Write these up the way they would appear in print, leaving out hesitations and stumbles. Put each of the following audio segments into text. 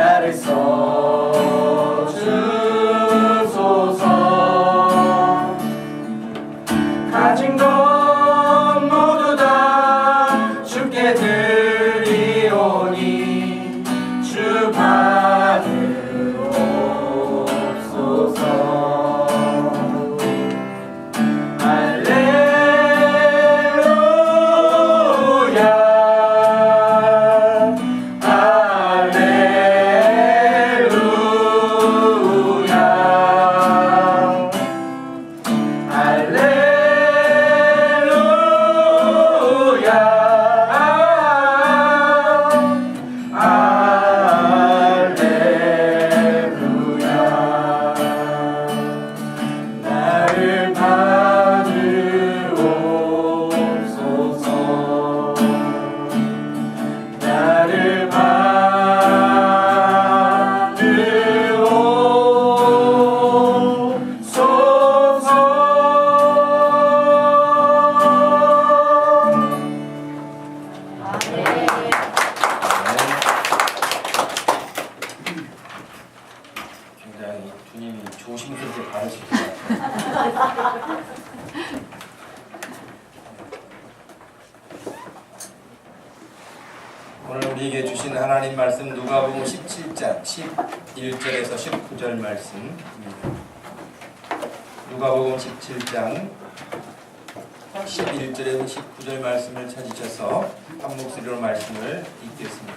나를 써주소서. 가진 것 모두 다 주께 드리오니 주 받으옵소서. 오늘 우리에게 주신 하나님 말씀 누가복음 17장 11절에서 19절 말씀입니다. 누가복음 17장 11절에서 19절 말씀을 찾으셔서 한 목소리로 말씀을 읽겠습니다.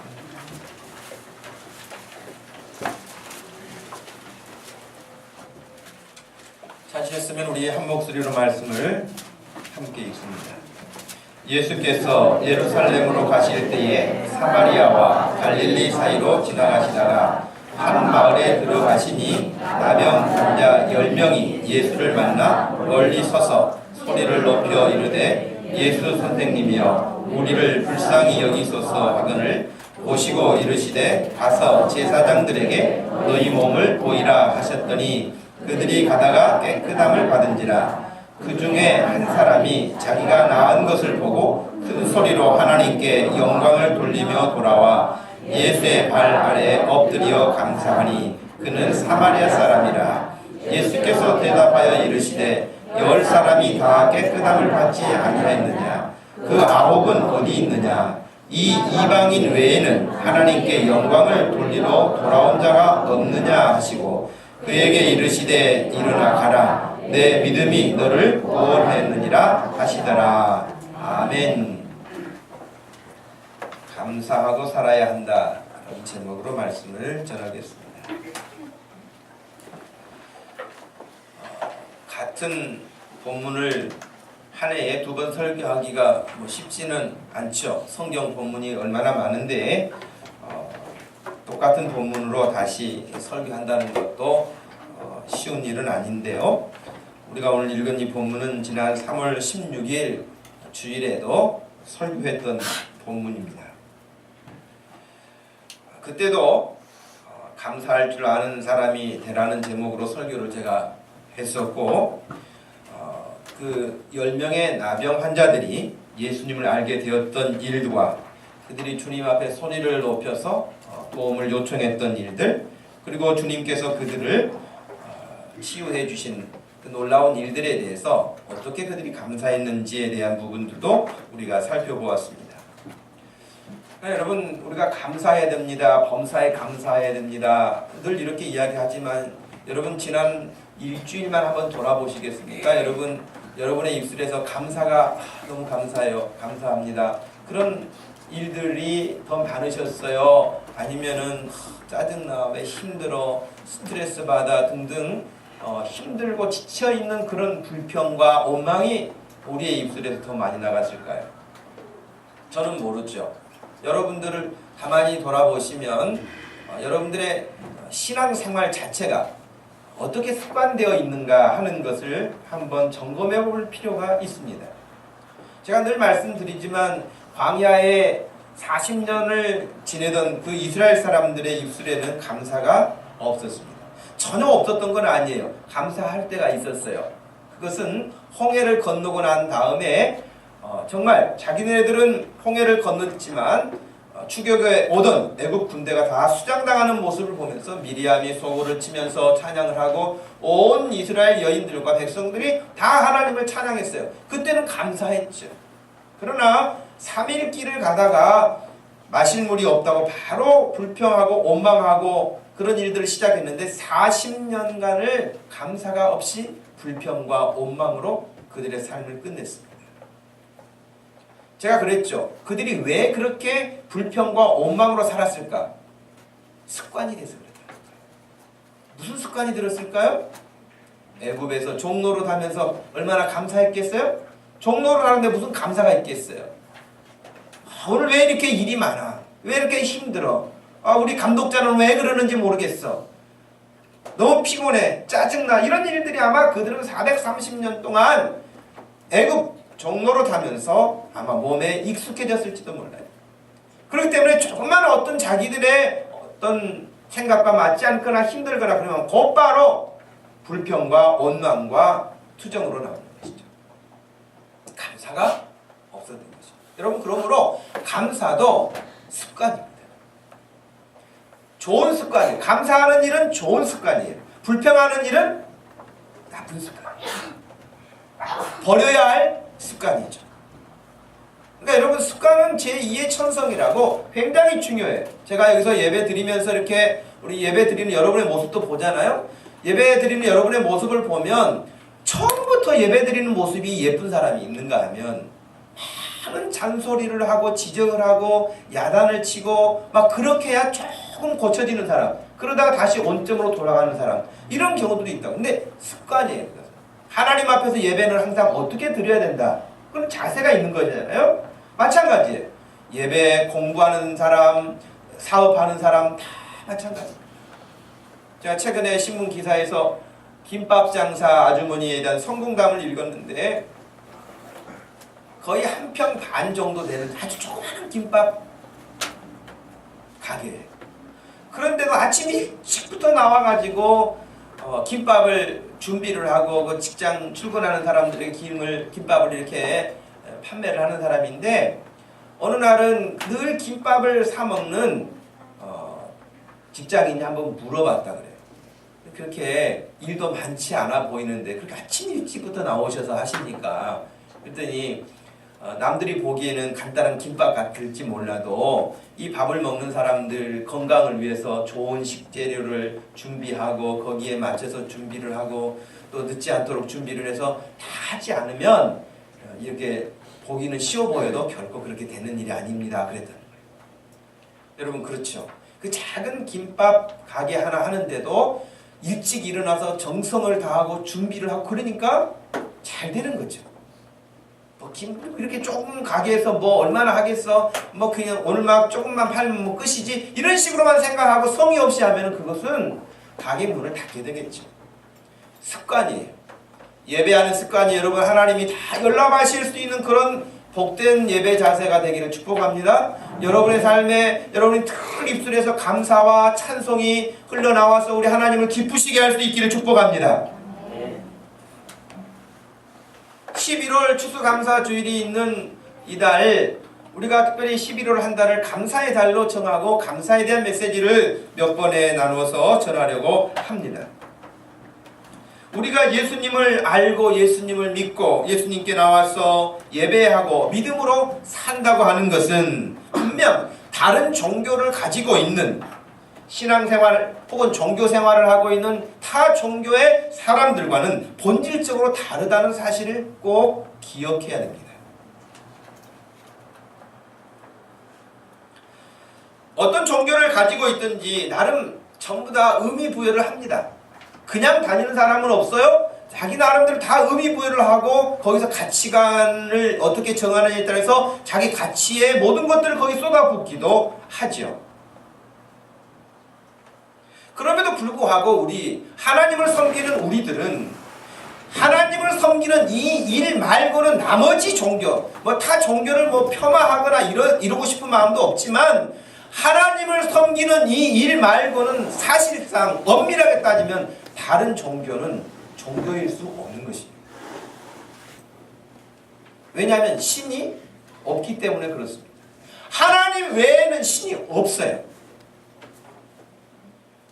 찾으셨으면 우리 한 목소리로 말씀을 함께 읽습니다. 예수께서 예루살렘으로 가실 때에 사마리아와 갈릴리 사이로 지나가시다가 한 마을에 들어가시니 나병 환자 10명이 예수를 만나 멀리 서서 소리를 높여 이르되 예수 선생님이여 우리를 불쌍히 여기소서 하거늘 보시고 이르시되 가서 제사장들에게 너희 몸을 보이라 하셨더니 그들이 가다가 깨끗함을 받은지라. 그 중에 한 사람이 자기가 나은 것을 보고 큰 소리로 하나님께 영광을 돌리며 돌아와 예수의 발 아래 엎드려 감사하니 그는 사마리아 사람이라. 예수께서 대답하여 이르시되 10사람이 다 깨끗함을 받지 아니하였느냐? 그 9은 어디 있느냐? 이 이방인 외에는 하나님께 영광을 돌리러 돌아온 자가 없느냐 하시고 그에게 이르시되 일어나 가라. 내 믿음이 너를 구원했느니라 하시더라. 아멘. 감사하고 살아야 한다. 이 제목으로 말씀을 전하겠습니다. 같은 본문을 한 해에 2번 설교하기가 쉽지는 않죠. 성경 본문이 얼마나 많은데 똑같은 본문으로 다시 설교한다는 것도 쉬운 일은 아닌데요. 우리가 오늘 읽은 이 본문은 지난 3월 16일 주일에도 설교했던 본문입니다. 그때도 감사할 줄 아는 사람이 되라는 제목으로 설교를 제가 했었고 그 10명의 나병 환자들이 예수님을 알게 되었던 일과 그들이 주님 앞에 소리를 높여서 도움을 요청했던 일들, 그리고 주님께서 그들을 치유해 주신 그 놀라운 일들에 대해서 어떻게 그들이 감사했는지에 대한 부분들도 우리가 살펴보았습니다. 그러니까 여러분, 우리가 감사해야 됩니다. 범사에 감사해야 됩니다. 늘 이렇게 이야기하지만 여러분 지난 일주일만 한번 돌아보시겠습니까? 여러분의 입술에서 감사가 너무 감사해요. 감사합니다. 그런 일들이 더 많으셨어요? 아니면은 짜증나, 왜 힘들어, 스트레스 받아 등등 힘들고 지쳐있는 그런 불평과 원망이 우리의 입술에서 더 많이 나갔을까요? 저는 모르죠. 여러분들을 가만히 돌아보시면 여러분들의 신앙생활 자체가 어떻게 습관되어 있는가 하는 것을 한번 점검해 볼 필요가 있습니다. 제가 늘 말씀드리지만 광야에 40년을 지내던 그 이스라엘 사람들의 입술에는 감사가 없었습니다. 전혀 없었던 건 아니에요. 감사할 때가 있었어요. 그것은 홍해를 건너고 난 다음에 정말 자기네들은 홍해를 건넜지만 추격에 오던 애굽 군대가 다 수장당하는 모습을 보면서 미리암이 소고를 치면서 찬양을 하고 온 이스라엘 여인들과 백성들이 다 하나님을 찬양했어요. 그때는 감사했죠. 그러나 3일 길을 가다가 마실 물이 없다고 바로 불평하고 원망하고 그런 일들을 시작했는데 40년간을 감사가 없이 불평과 원망으로 그들의 삶을 끝냈습니다. 제가 그랬죠. 그들이 왜 그렇게 불평과 원망으로 살았을까? 습관이 돼서 그랬다. 무슨 습관이 들었을까요? 애굽에서 종노릇 하면서 얼마나 감사했겠어요? 종노릇 하는데 무슨 감사가 있겠어요? 오늘 왜 이렇게 일이 많아? 왜 이렇게 힘들어? 우리 감독자는 왜 그러는지 모르겠어. 너무 피곤해. 짜증나. 이런 일들이 아마 그들은 430년 동안 애굽 종노릇 하면서 아마 몸에 익숙해졌을지도 몰라요. 그렇기 때문에 조금만 어떤 자기들의 어떤 생각과 맞지 않거나 힘들거나 그러면 곧바로 불평과 원망과 투정으로 나오는 것이죠. 감사가 없었던 것이죠. 여러분, 그러므로 감사도 습관입니다. 좋은 습관이에요. 감사하는 일은 좋은 습관이에요. 불평하는 일은 나쁜 습관이에요. 버려야 할 습관이죠. 그러니까 여러분, 습관은 제2의 천성이라고 굉장히 중요해요. 제가 여기서 예배 드리면서 이렇게 우리 예배 드리는 여러분의 모습도 보잖아요. 예배 드리는 여러분의 모습을 보면 처음부터 예배 드리는 모습이 예쁜 사람이 있는가 하면 많은 잔소리를 하고 지적을 하고 야단을 치고 막 그렇게 해야 조금 고쳐지는 사람, 그러다가 다시 원점으로 돌아가는 사람, 이런 경우들이 있다고. 근데 습관이에요. 하나님 앞에서 예배는 항상 어떻게 드려야 된다, 그런 자세가 있는 거잖아요. 마찬가지예요. 예배 공부하는 사람, 사업하는 사람 다 마찬가지입니다. 제가 최근에 신문 기사에서 김밥 장사 아주머니에 대한 성공담을 읽었는데 거의 한 평 반 정도 되는 아주 조그마한 김밥 가게예요. 그런데도 아침 일찍부터 나와가지고 김밥을 준비를 하고 그 직장 출근하는 사람들에게 김밥을 이렇게 판매를 하는 사람인데, 어느 날은 늘 김밥을 사 먹는 직장인이 한번 물어봤다 그래요. 그렇게 일도 많지 않아 보이는데 그렇게 아침 일찍부터 나오셔서 하시니까, 그랬더니 남들이 보기에는 간단한 김밥 같을지 몰라도 이 밥을 먹는 사람들 건강을 위해서 좋은 식재료를 준비하고 거기에 맞춰서 준비를 하고 또 늦지 않도록 준비를 해서 다 하지 않으면 이렇게 보기는 쉬워 보여도 결코 그렇게 되는 일이 아닙니다. 그랬다는 거예요. 여러분, 그렇죠. 그 작은 김밥 가게 하나 하는데도 일찍 일어나서 정성을 다하고 준비를 하고 그러니까 잘 되는 거죠. 이렇게 조금 가게에서 뭐 얼마나 하겠어? 뭐 그냥 오늘 막 조금만 팔면 뭐 끝이지? 이런 식으로만 생각하고 성의 없이 하면 그것은 가게 문을 닫게 되겠죠. 습관이에요. 예배하는 습관이 여러분 하나님이 다 열람하실 수 있는 그런 복된 예배 자세가 되기를 축복합니다. 여러분의 삶에 여러분이 늘 입술에서 감사와 찬송이 흘러나와서 우리 하나님을 기쁘시게 할 수 있기를 축복합니다. 11월 추수감사주일이 있는 이달, 우리가 특별히 11월 한 달을 감사의 달로 정하고 감사에 대한 메시지를 몇 번에 나누어서 전하려고 합니다. 우리가 예수님을 알고 예수님을 믿고 예수님께 나와서 예배하고 믿음으로 산다고 하는 것은 분명 다른 종교를 가지고 있는 신앙생활 혹은 종교생활을 하고 있는 타 종교의 사람들과는 본질적으로 다르다는 사실을 꼭 기억해야 됩니다. 어떤 종교를 가지고 있든지 나름 전부 다 의미 부여를 합니다. 그냥 다니는 사람은 없어요. 자기 나름대로 다 의미 부여를 하고 거기서 가치관을 어떻게 정하느냐에 따라서 자기 가치의 모든 것들을 거기 쏟아붓기도 하죠. 그럼에도 불구하고 우리 하나님을 섬기는 우리들은 하나님을 섬기는 이 일 말고는 나머지 종교, 뭐 타 종교를 뭐 폄하하거나 이러고 싶은 마음도 없지만 하나님을 섬기는 이 일 말고는 사실상 엄밀하게 따지면 다른 종교는 종교일 수 없는 것입니다. 왜냐하면 신이 없기 때문에 그렇습니다. 하나님 외에는 신이 없어요.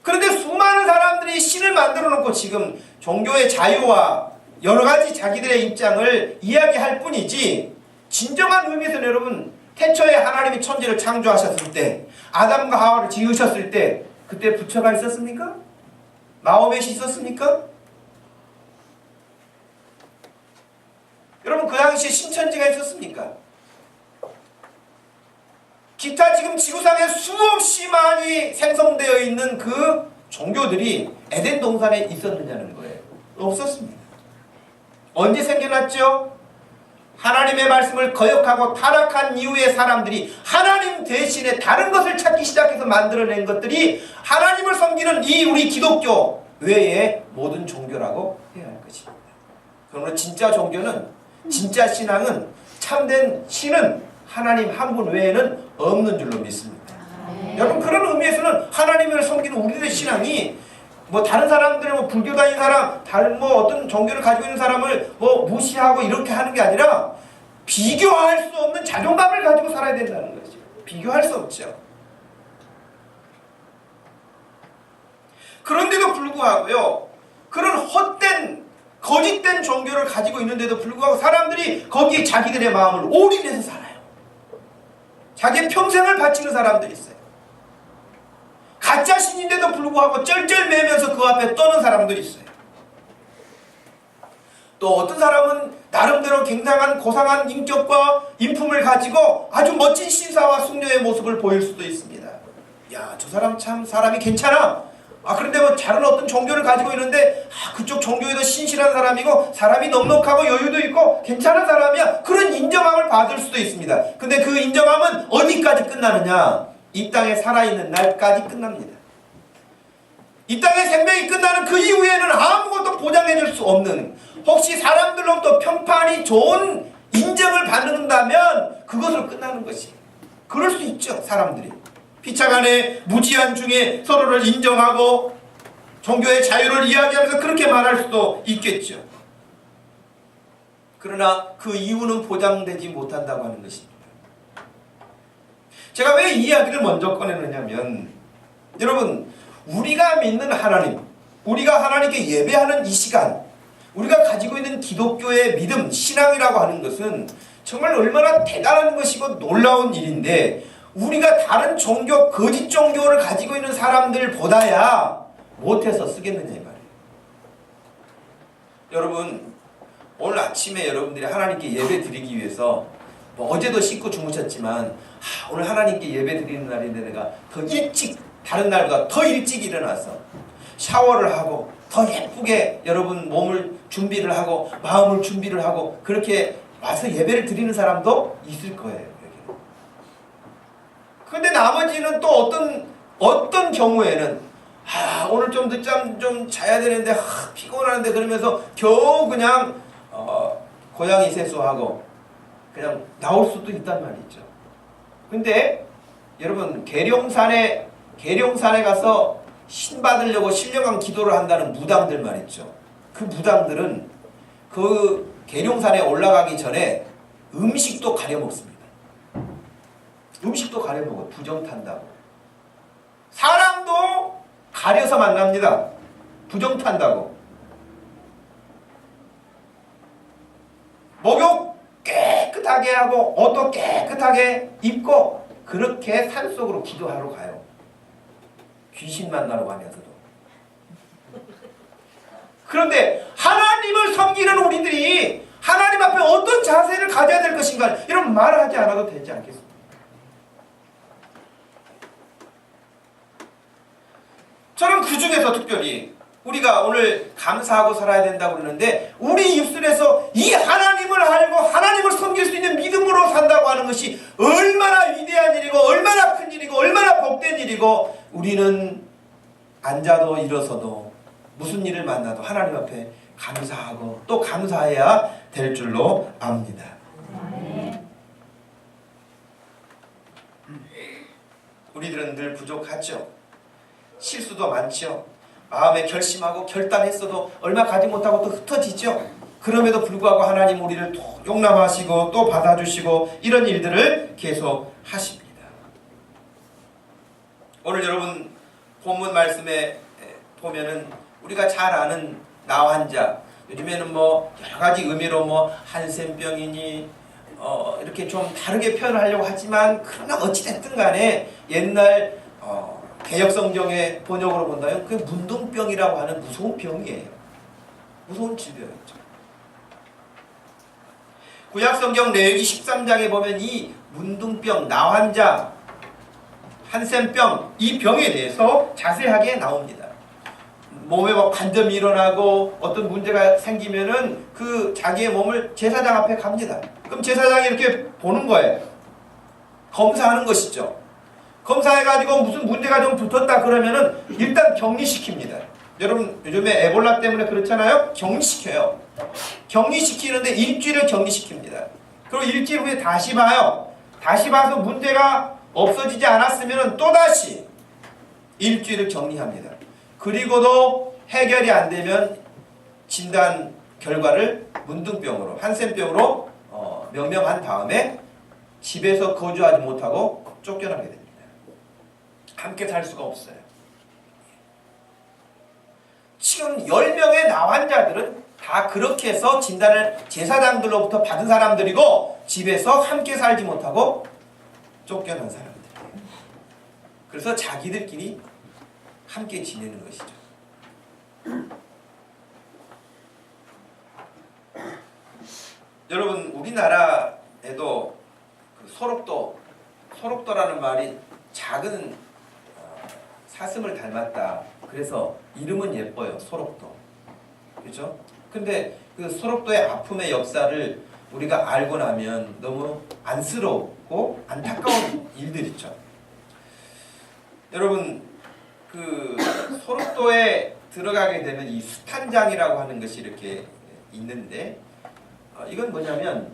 그런데 수많은 사람들이 신을 만들어 놓고 지금 종교의 자유와 여러 가지 자기들의 입장을 이야기할 뿐이지, 진정한 의미에서는 여러분, 태초에 하나님이 천지를 창조하셨을 때, 아담과 하와를 지으셨을 때, 그때 부처가 있었습니까? 마호멧이 있었습니까? 여러분, 그 당시에 신천지가 있었습니까? 기타 지금 지구상에 수없이 많이 생성되어 있는 그 종교들이 에덴 동산에 있었느냐는 거예요. 없었습니다. 언제 생겨났죠? 하나님의 말씀을 거역하고 타락한 이후에 사람들이 하나님 대신에 다른 것을 찾기 시작해서 만들어낸 것들이 하나님을 섬기는 이 우리 기독교 외의 모든 종교라고 해야 할 것입니다. 그러므로 진짜 종교는, 진짜 신앙은, 참된 신은 하나님 한 분 외에는 없는 줄로 믿습니다. 여러분, 그런 의미에서는 하나님을 섬기는 우리들의 신앙이 뭐 다른 사람들, 뭐 불교 다니는 사람, 다른 뭐 어떤 종교를 가지고 있는 사람을 뭐 무시하고 이렇게 하는 게 아니라 비교할 수 없는 자존감을 가지고 살아야 된다는 거죠. 비교할 수 없죠. 그런데도 불구하고요, 그런 헛된 거짓된 종교를 가지고 있는데도 불구하고 사람들이 거기에 자기들의 마음을 올인해서 살아요. 자기의 평생을 바치는 사람들이 있어요. 가짜 신인데도 불구하고 쩔쩔매면서 그 앞에 떠는 사람들이 있어요. 또 어떤 사람은 나름대로 굉장한 고상한 인격과 인품을 가지고 아주 멋진 신사와 숙녀의 모습을 보일 수도 있습니다. 야, 저 사람 참 사람이 괜찮아. 그런데 뭐 다른 어떤 종교를 가지고 있는데 그쪽 종교에도 신실한 사람이고 사람이 넉넉하고 여유도 있고 괜찮은 사람이야. 그런 인정함을 받을 수도 있습니다. 근데 그 인정함은 어디까지 끝나느냐? 이 땅에 살아있는 날까지 끝납니다. 이 땅의 생명이 끝나는 그 이후에는 아무것도 보장해줄 수 없는, 혹시 사람들로부터 평판이 좋은 인정을 받는다면 그것으로 끝나는 것이. 그럴 수 있죠, 사람들이. 피차간에 무지한 중에 서로를 인정하고 종교의 자유를 이야기하면서 그렇게 말할 수도 있겠죠. 그러나 그 이유는 보장되지 못한다고 하는 것입니다. 제가 왜 이 이야기를 먼저 꺼내느냐면, 여러분, 우리가 믿는 하나님, 우리가 하나님께 예배하는 이 시간, 우리가 가지고 있는 기독교의 믿음, 신앙이라고 하는 것은 정말 얼마나 대단한 것이고 놀라운 일인데, 우리가 다른 종교, 거짓 종교를 가지고 있는 사람들보다야 못해서 쓰겠느냐 이 말이에요. 여러분, 오늘 아침에 여러분들이 하나님께 예배 드리기 위해서 뭐 어제도 씻고 주무셨지만 오늘 하나님께 예배 드리는 날인데 내가 더 일찍, 다른 날보다 더 일찍 일어나서 샤워를 하고 더 예쁘게 여러분 몸을 준비를 하고 마음을 준비를 하고 그렇게 와서 예배를 드리는 사람도 있을 거예요. 근데 나머지는 또 어떤 경우에는 오늘 좀 늦잠 좀 자야 되는데 피곤한데 그러면서 겨우 그냥 고양이 세수하고 그냥 나올 수도 있단 말이죠. 근데 여러분, 계룡산에 가서 신 받으려고 신령한 기도를 한다는 무당들 말이죠. 그 무당들은 그 계룡산에 올라가기 전에 음식도 가려 먹습니다. 음식도 가려 먹어요. 부정 탄다고. 사람도 가려서 만납니다. 부정 탄다고. 목욕 깨끗하게 하고 옷도 깨끗하게 입고 그렇게 산속으로 기도하러 가요. 귀신 만나러 가면서도. 그런데 하나님을 섬기는 우리들이 하나님 앞에 어떤 자세를 가져야 될 것인가, 이런 말을 하지 않아도 되지 않겠습니까? 저는 그 중에서 특별히 우리가 오늘 감사하고 살아야 된다고 그러는데, 우리 입술에서 이 하나님을 알고 하나님을 섬길 수 있는 믿음으로 산다고 하는 것이 얼마나 위대한 일이고 얼마나 큰 일이고 얼마나 복된 일이고, 우리는 앉아도 일어서도 무슨 일을 만나도 하나님 앞에 감사하고 또 감사해야 될 줄로 압니다. 우리들은 늘 부족하죠. 실수도 많죠. 마음에 결심하고 결단했어도 얼마 가지 못하고 또 흩어지죠. 그럼에도 불구하고 하나님 우리를 또 용납하시고 또 받아주시고 이런 일들을 계속 하십니다. 오늘 여러분 본문 말씀에 보면은 우리가 잘 아는 나 환자, 요즘에는 뭐 여러 가지 의미로 뭐 한센병이니 이렇게 좀 다르게 표현하려고 하지만, 그러나 어찌됐든 간에 옛날 개역성경의 번역으로 본다면 그게 문둥병이라고 하는 무서운 병이에요. 무서운 질병이죠. 구약성경 레위기 13장에 보면 이 문둥병, 나환자, 한센병, 이 병에 대해서 자세하게 나옵니다. 몸에 막 관점이 일어나고 어떤 문제가 생기면은 그 자기의 몸을 제사장 앞에 갑니다. 그럼 제사장이 이렇게 보는 거예요. 검사하는 것이죠. 검사해가지고 무슨 문제가 좀 붙었다 그러면은 일단 격리시킵니다. 여러분 요즘에 에볼라 때문에 그렇잖아요. 격리시켜요. 격리시키는데 일주일을 격리시킵니다. 그리고 일주일 후에 다시 봐요. 다시 봐서 문제가 없어지지 않았으면 또다시 일주일을 격리합니다. 그리고도 해결이 안 되면 진단 결과를 문둥병으로, 한센병으로 명명한 다음에 집에서 거주하지 못하고 쫓겨나게 됩니다. 함께 살 수가 없어요. 지금 10명의 나환자들은 다 그렇게 해서 진단을 제사장들로부터 받은 사람들이고 집에서 함께 살지 못하고 쫓겨난 사람들이에요. 그래서 자기들끼리 함께 지내는 것이죠. 여러분 우리나라에도 그 소록도라는 말이 작은 사슴을 닮았다. 그래서 이름은 예뻐요. 소록도. 그렇죠? 근데 그 소록도의 아픔의 역사를 우리가 알고 나면 너무 안쓰럽고 안타까운 일들 있죠. 여러분 그 소록도에 들어가게 되면 이 수탄장이라고 하는 것이 이렇게 있는데 이건 뭐냐면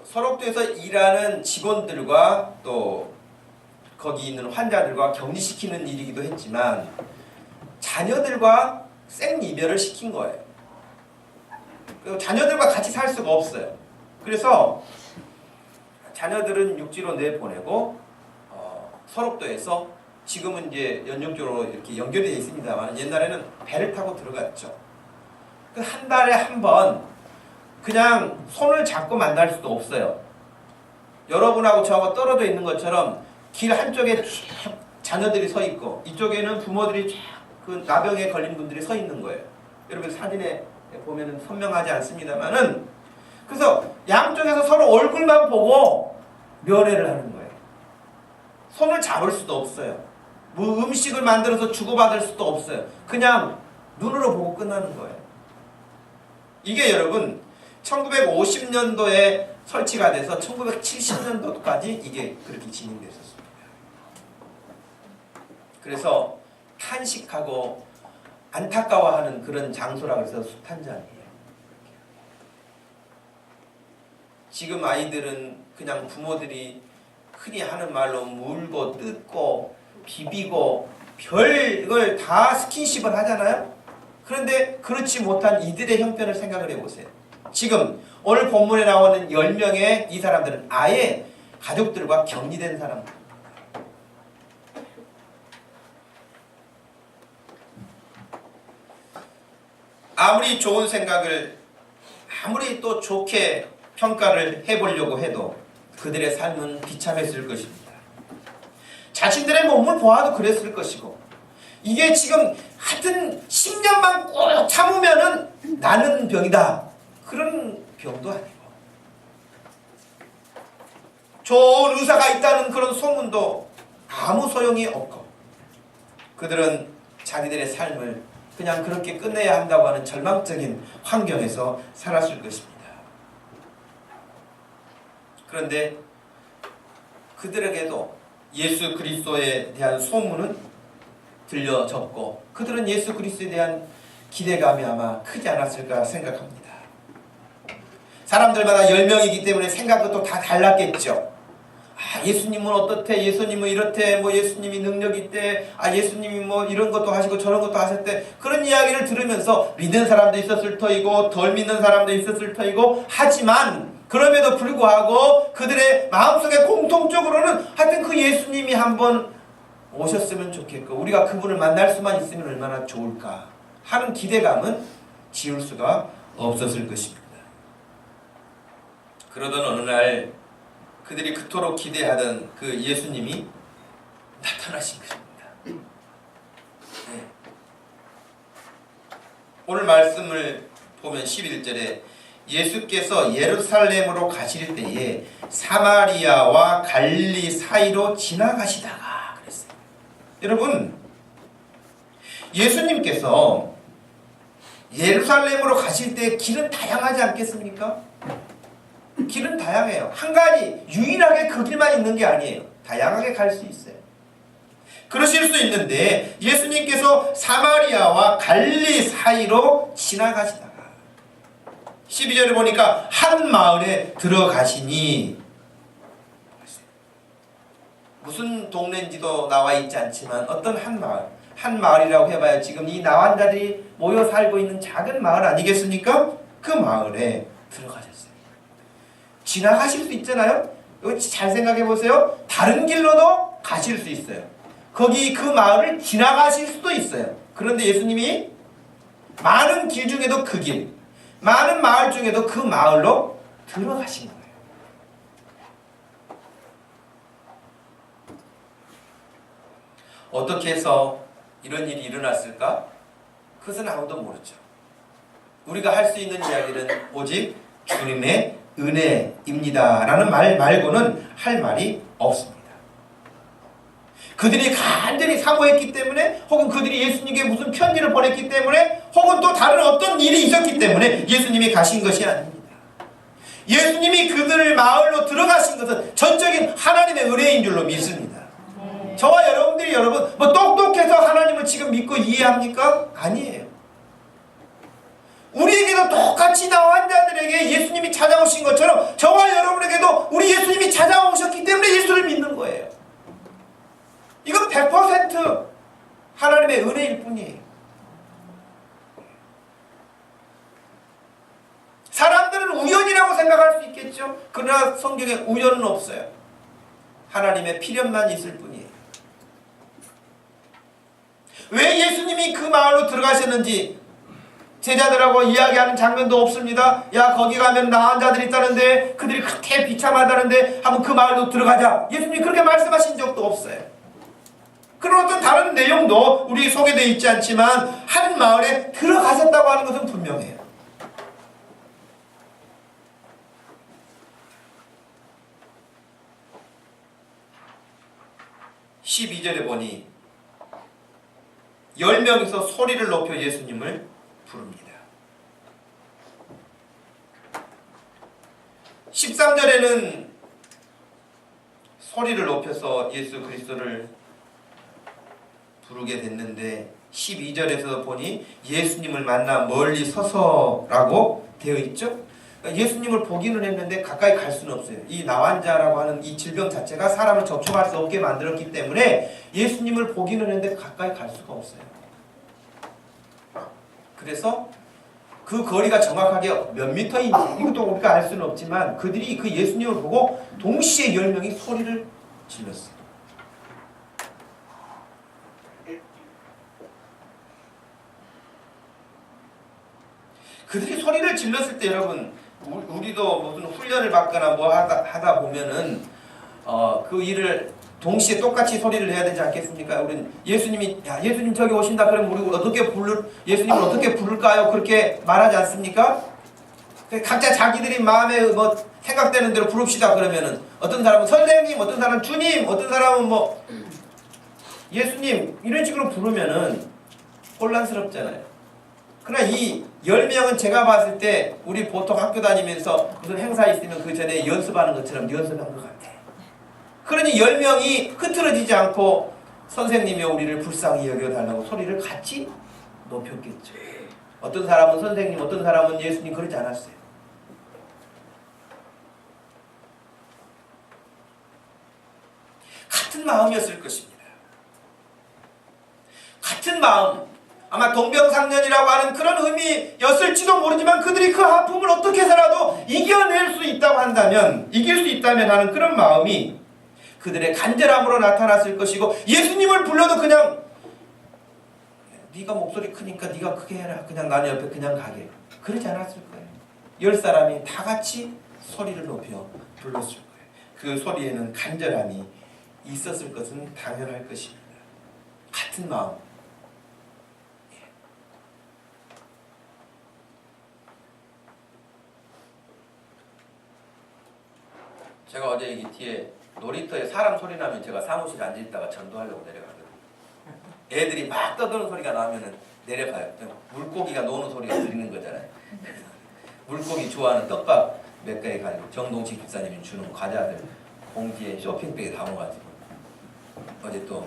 소록도에서 일하는 직원들과 또 거기 있는 환자들과 격리시키는 일이기도 했지만 자녀들과 생이별을 시킨 거예요. 자녀들과 같이 살 수가 없어요. 그래서 자녀들은 육지로 내보내고 소록도에서 지금은 이제 연역도로 이렇게 연결되어 있습니다만 옛날에는 배를 타고 들어갔죠. 그 한 달에 한 번 그냥 손을 잡고 만날 수도 없어요. 여러분하고 저하고 떨어져 있는 것처럼 길 한쪽에 자녀들이 서 있고 이쪽에는 부모들이 쫙 그 나병에 걸린 분들이 서 있는 거예요. 여러분 사진에 보면은 선명하지 않습니다만은 그래서 양쪽에서 서로 얼굴만 보고 면회를 하는 거예요. 손을 잡을 수도 없어요. 뭐 음식을 만들어서 주고받을 수도 없어요. 그냥 눈으로 보고 끝나는 거예요. 이게 여러분 1950년도에 설치가 돼서 1970년도까지 이게 그렇게 진행됐었습니다. 그래서 탄식하고 안타까워하는 그런 장소라고 해서 수탄장이에요. 지금 아이들은 그냥 부모들이 흔히 하는 말로 물고 뜯고 비비고 별걸 다 스킨십을 하잖아요. 그런데 그렇지 못한 이들의 형편을 생각을 해보세요. 지금 오늘 본문에 나오는 10명의 이 사람들은 아예 가족들과 격리된 사람들. 아무리 좋은 생각을 아무리 또 좋게 평가를 해보려고 해도 그들의 삶은 비참했을 것입니다. 자신들의 몸을 보아도 그랬을 것이고 이게 지금 하여튼 10년만 꼭 참으면은 나는 병이다. 그런 병도 아니고 좋은 의사가 있다는 그런 소문도 아무 소용이 없고 그들은 자기들의 삶을 그냥 그렇게 끝내야 한다고 하는 절망적인 환경에서 살았을 것입니다. 그런데 그들에게도 예수 그리스도에 대한 소문은 들려졌고 그들은 예수 그리스도에 대한 기대감이 아마 크지 않았을까 생각합니다. 사람들마다 10명이기 때문에 생각도 다 달랐겠죠. 예수님은 어떻대? 예수님은 이렇대? 뭐 예수님이 능력이 있대? 예수님이 뭐 이런 것도 하시고 저런 것도 하셨대? 그런 이야기를 들으면서 믿는 사람도 있었을 터이고 덜 믿는 사람도 있었을 터이고 하지만 그럼에도 불구하고 그들의 마음속에 공통적으로는 하여튼 그 예수님이 한번 오셨으면 좋겠고 우리가 그분을 만날 수만 있으면 얼마나 좋을까 하는 기대감은 지울 수가 없었을 것입니다. 그러던 어느 날 그들이 그토록 기대하던 그 예수님이 나타나신 것입니다. 네. 오늘 말씀을 보면 11절에 예수께서 예루살렘으로 가실 때에 사마리아와 갈릴리 사이로 지나가시다가 그랬어요. 여러분, 예수님께서 예루살렘으로 가실 때 길은 다양하지 않겠습니까? 길은 다양해요. 한 가지 유일하게 그 길만 있는 게 아니에요. 다양하게 갈 수 있어요. 그러실 수 있는데 예수님께서 사마리아와 갈릴리 사이로 지나가시다가 12절에 보니까 한 마을에 들어가시니 무슨 동네인지도 나와 있지 않지만 어떤 한 마을이라고 해봐야 지금 이 나환자들이 모여 살고 있는 작은 마을 아니겠습니까? 그 마을에 들어가셨어요. 지나가실 수 있잖아요. 이거 잘 생각해 보세요. 다른 길로도 가실 수 있어요. 거기 그 마을을 지나가실 수도 있어요. 그런데 예수님이 많은 길 중에도 그 길, 많은 마을 중에도 그 마을로 들어가신 거예요. 어떻게 해서 이런 일이 일어났을까? 그것은 아무도 모르죠. 우리가 할 수 있는 이야기는 오직 주님의 은혜입니다 라는 말 말고는 할 말이 없습니다. 그들이 간절히 사모했기 때문에 혹은 그들이 예수님께 무슨 편지를 보냈기 때문에 혹은 또 다른 어떤 일이 있었기 때문에 예수님이 가신 것이 아닙니다. 예수님이 그들을 마을로 들어가신 것은 전적인 하나님의 은혜인 줄로 믿습니다. 저와 여러분들이 뭐 똑똑해서 하나님을 지금 믿고 이해합니까? 아니에요. 우리에게도 똑같이 나온 자들에게 예수님이 찾아오신 것처럼 저와 여러분에게도 우리 예수님이 찾아오셨기 때문에 예수를 믿는 거예요. 이건 100% 하나님의 은혜일 뿐이에요. 사람들은 우연이라고 생각할 수 있겠죠. 그러나 성경에 우연은 없어요. 하나님의 필연만 있을 뿐이에요. 왜 예수님이 그 마을로 들어가셨는지 제자들하고 이야기하는 장면도 없습니다. 야, 거기 가면 나은 자들이 있다는데 그들이 그렇게 비참하다는데 한번 그 마을로 들어가자. 예수님이 그렇게 말씀하신 적도 없어요. 그런 어떤 다른 내용도 우리 소개되어 있지 않지만 한 마을에 들어가셨다고 하는 것은 분명해요. (12절에) 보니 10명이서 소리를 높여 예수님을 부릅니다. 13절에는 소리를 높여서 예수 그리스도를 부르게 됐는데 12절에서 보니 예수님을 만나 멀리 서서라고 되어 있죠. 예수님을 보기는 했는데 가까이 갈 수는 없어요. 이 나환자라고 하는 이 질병 자체가 사람을 접촉할 수 없게 만들었기 때문에 예수님을 보기는 했는데 가까이 갈 수가 없어요. 그래서 그 거리가 정확하게 몇 미터인지 이것도 우리가 알 수는 없지만 그들이 그 예수님을 보고 동시에 10명이 소리를 질렀어요. 그들이 소리를 질렀을 때 여러분 우리도 무슨 훈련을 받거나 뭐 하다 보면은 그 일을 동시에 똑같이 소리를 해야 되지 않겠습니까? 우리는 예수님이 예수님 저기 오신다 그러면 우리 예수님을 어떻게 부를까요? 그렇게 말하지 않습니까? 각자 자기들이 마음에 뭐 생각되는 대로 부릅시다 그러면은 어떤 사람은 선생님, 어떤 사람은 주님, 어떤 사람은 뭐 예수님 이런 식으로 부르면은 혼란스럽잖아요. 그러나 이 10명은 제가 봤을 때 우리 보통 학교 다니면서 무슨 행사 있으면 그 전에 연습하는 것처럼 연습한 것 같아. 그러니 10명이 흐트러지지 않고 선생님이 우리를 불쌍히 여겨달라고 소리를 같이 높였겠죠. 어떤 사람은 선생님, 어떤 사람은 예수님 그러지 않았어요. 같은 마음이었을 것입니다. 같은 마음. 아마 동병상련이라고 하는 그런 의미였을지도 모르지만 그들이 그 아픔을 어떻게 해서라도 이겨낼 수 있다고 한다면, 이길 수 있다면 하는 그런 마음이 그들의 간절함으로 나타났을 것이고, 예수님을 불러도 그냥 네가 목소리 크니까 네가 크게 해라, 그냥 나는 옆에 그냥 가게, 그러지 않았을 거예요. 10사람이 다 같이 소리를 높여 불렀을 거예요. 그 소리에는 간절함이 있었을 것은 당연할 것입니다. 같은 마음. 제가 어제 여기 뒤에 놀이터에 사람 소리 나면 제가 사무실에 앉아있다가 전도하려고 내려가거든요. 애들이 막 떠드는 소리가 나면은 내려가요. 물고기가 노는 소리가 들리는 거잖아요. 물고기 좋아하는 떡밥 몇 개에 가지고 정동식 집사님이 주는 과자들 봉지에 쇼핑백에 담아가지고 어제 또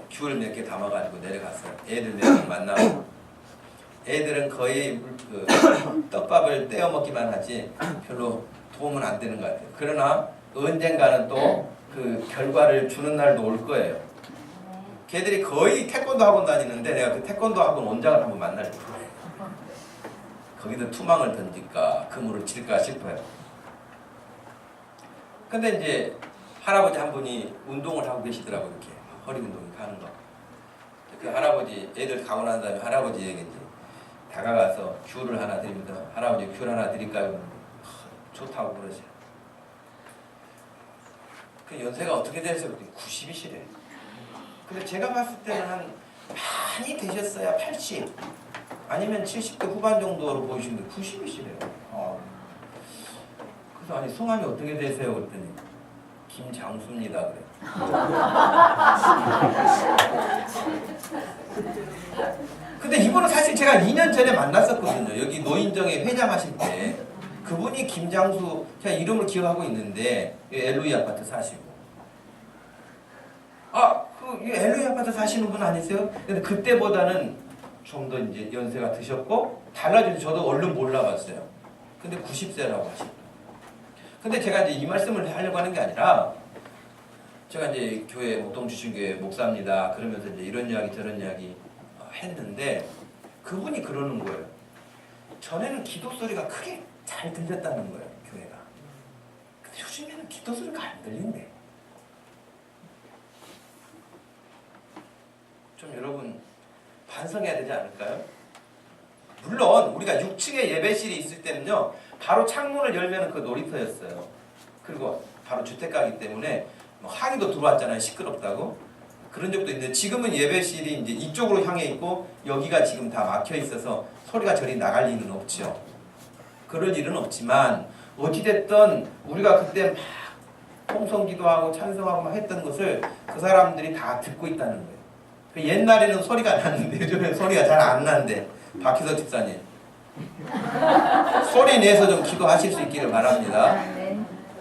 귤 몇 개 담아가지고 내려갔어요. 애들 몇 명 만나고, 애들은 거의 그 떡밥을 떼어 먹기만 하지 별로 도움은 안 되는 것 같아요. 그러나 언젠가는 또 그 결과를 주는 날도 올 거예요. 걔들이 거의 태권도 학원 다니는데 내가 그 태권도 학원 원장을 한번 만날 거예요. 거기다 투망을 던질까 그물을 칠까 싶어요. 근데 이제 할아버지 한 분이 운동을 하고 계시더라고요. 이렇게 허리 운동 하는 거. 그 할아버지 애들 가고 난 다음에 할아버지에게 이제 다가가서 귤을 하나 드립니다. 할아버지 귤 하나 드릴까요? 좋다고 그러세요. 그 연세가 어떻게 되세요? 90이시래. 근데 제가 봤을 때는 한 많이 되셨어야 80 아니면 70대 후반 정도로 보이시는데 90이시래요. 그래서 아니 성함이 어떻게 되세요? 그랬더니 김장수입니다. 그래. 근데 이분은 사실 제가 2년 전에 만났었거든요. 여기 노인정에 회장하실 때 그분이 김장수, 제가 이름을 기억하고 있는데 LA 아파트 사시고, 그 LA 아파트 사시는 분 아니세요? 근데 그때보다는 좀 더 이제 연세가 드셨고 달라져서 저도 얼른 몰라봤어요. 근데 90세라고 하시고. 근데 제가 이제 이 말씀을 하려고 하는 게 아니라, 제가 이제 교회 목동주신교회 목사입니다. 그러면서 이제 이런 이야기 저런 이야기 했는데 그분이 그러는 거예요. 전에는 기도 소리가 크게 잘 들렸다는 거예요, 교회가. 근데 요즘에는 기도 소리가 안 들린대. 좀 여러분 반성해야 되지 않을까요? 물론 우리가 6층에 예배실이 있을 때는요, 바로 창문을 열면 그 놀이터였어요. 그리고 바로 주택가이기 때문에 항의도 들어왔잖아요. 시끄럽다고. 그런 적도 있는데 지금은 예배실이 이제 이쪽으로 향해 있고 여기가 지금 다 막혀 있어서 소리가 저리 나갈 일은 없죠. 그럴 일은 없지만 어찌됐든 우리가 그때 막 통성기도하고 찬성하고 막 했던 것을 그 사람들이 다 듣고 있다는 거예요. 옛날에는 소리가 났는데 요즘에는 소리가 잘 안 나는데, 박희석 집사님 소리 내서 좀 기도하실 수 있기를 바랍니다.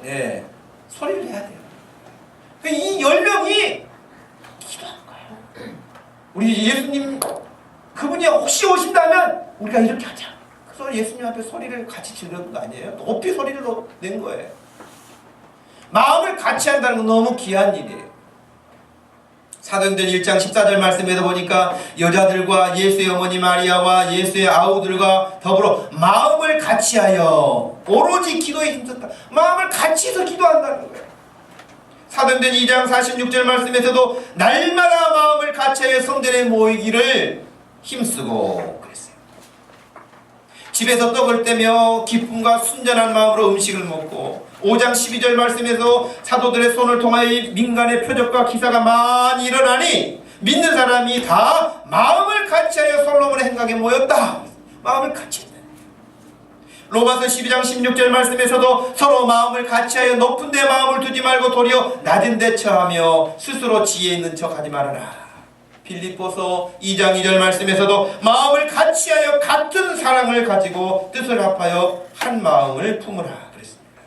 네, 소리를 해야 돼요. 이 10명이 기도한 거예요. 우리 예수님 그분이 혹시 오신다면 우리가 이렇게 하자. 그래서 예수님 앞에 소리를 같이 지르는 거 아니에요? 높이 소리를 낸 거예요. 마음을 같이 한다는 건 너무 귀한 일이에요. 사도행전 1장 14절 말씀에도 보니까 여자들과 예수의 어머니 마리아와 예수의 아우들과 더불어 마음을 같이하여 오로지 기도에 힘썼다. 마음을 같이 해서 기도한다는 거예요. 사도행전 2장 46절 말씀에서도 날마다 마음을 같이하여 성전에 모이기를 힘쓰고 그랬어요. 집에서 떡을 떼며 기쁨과 순전한 마음으로 음식을 먹고, 5장 12절 말씀에서 사도들의 손을 통하여 민간의 표적과 기사가 많이 일어나니 믿는 사람이 다 마음을 같이하여 솔로몬의 행각에 모였다. 마음을 같이 했다. 로마서 12장 16절 말씀에서도 서로 마음을 같이하여 높은 데 마음을 두지 말고 도리어 낮은 데 처하며 스스로 지혜 있는 척하지 말아라. 빌립보서 2장 2절 말씀에서도 마음을 같이하여 같은 사랑을 가지고 뜻을 합하여 한 마음을 품으라 그랬습니다.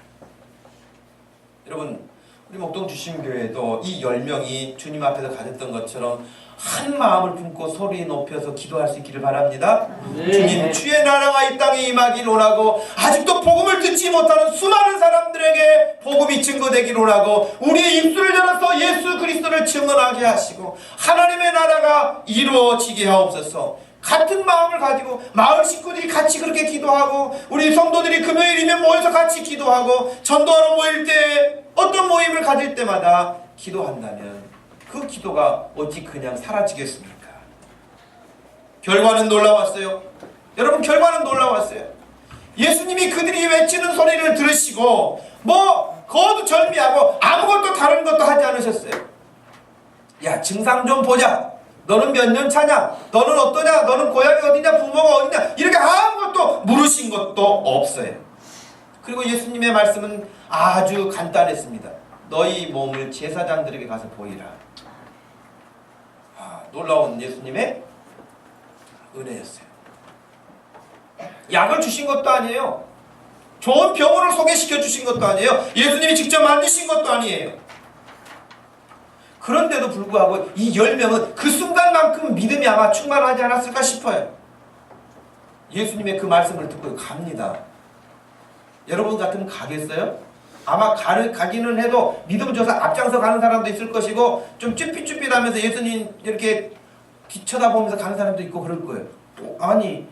여러분, 우리 목동 주심교회도 이 10명이 주님 앞에서 가졌던 것처럼 한 마음을 품고 소리 높여서 기도할 수 있기를 바랍니다. 네. 주님, 주의 나라가 이 땅에 임하기를 원하고 아직도 복음을 듣지 못하는 수많은 사람들에게 복음이 증거되기를 원하고 우리의 입술을 열어서 예수 그리스도를 것을 증언하게 하시고 하나님의 나라가 이루어지게 하옵소서. 같은 마음을 가지고 마을 식구들이 같이 그렇게 기도하고 우리 성도들이 금요일이면 모여서 같이 기도하고 전도하러 모일 때 어떤 모임을 가질 때마다 기도한다면 그 기도가 어찌 그냥 사라지겠습니까? 결과는 놀라웠어요. 여러분, 결과는 놀라웠어요. 예수님이 그들이 외치는 소리를 들으시고 거두절미하고 아무것도 다른 것도 하지 않으셨어요. 야, 증상 좀 보자. 너는 몇 년 차냐? 너는 어떠냐? 너는 고향이 어디냐? 부모가 어디냐? 이렇게 아무것도 물으신 것도 없어요. 그리고 예수님의 말씀은 아주 간단했습니다. 너희 몸을 제사장들에게 가서 보이라. 놀라운 예수님의 은혜였어요. 약을 주신 것도 아니에요. 좋은 병원을 소개시켜 주신 것도 아니에요. 예수님이 직접 만드신 것도 아니에요. 그런데도 불구하고 이 10명은 그 순간만큼 믿음이 아마 충만하지 않았을까 싶어요. 예수님의 그 말씀을 듣고 갑니다. 여러분 같으면 가겠어요? 아마 가기는 해도 믿음 줘서 앞장서 가는 사람도 있을 것이고 좀 쭈삣쭈삣하면서 예수님 이렇게 뒤쳐다보면서 가는 사람도 있고 그럴 거예요. 아니,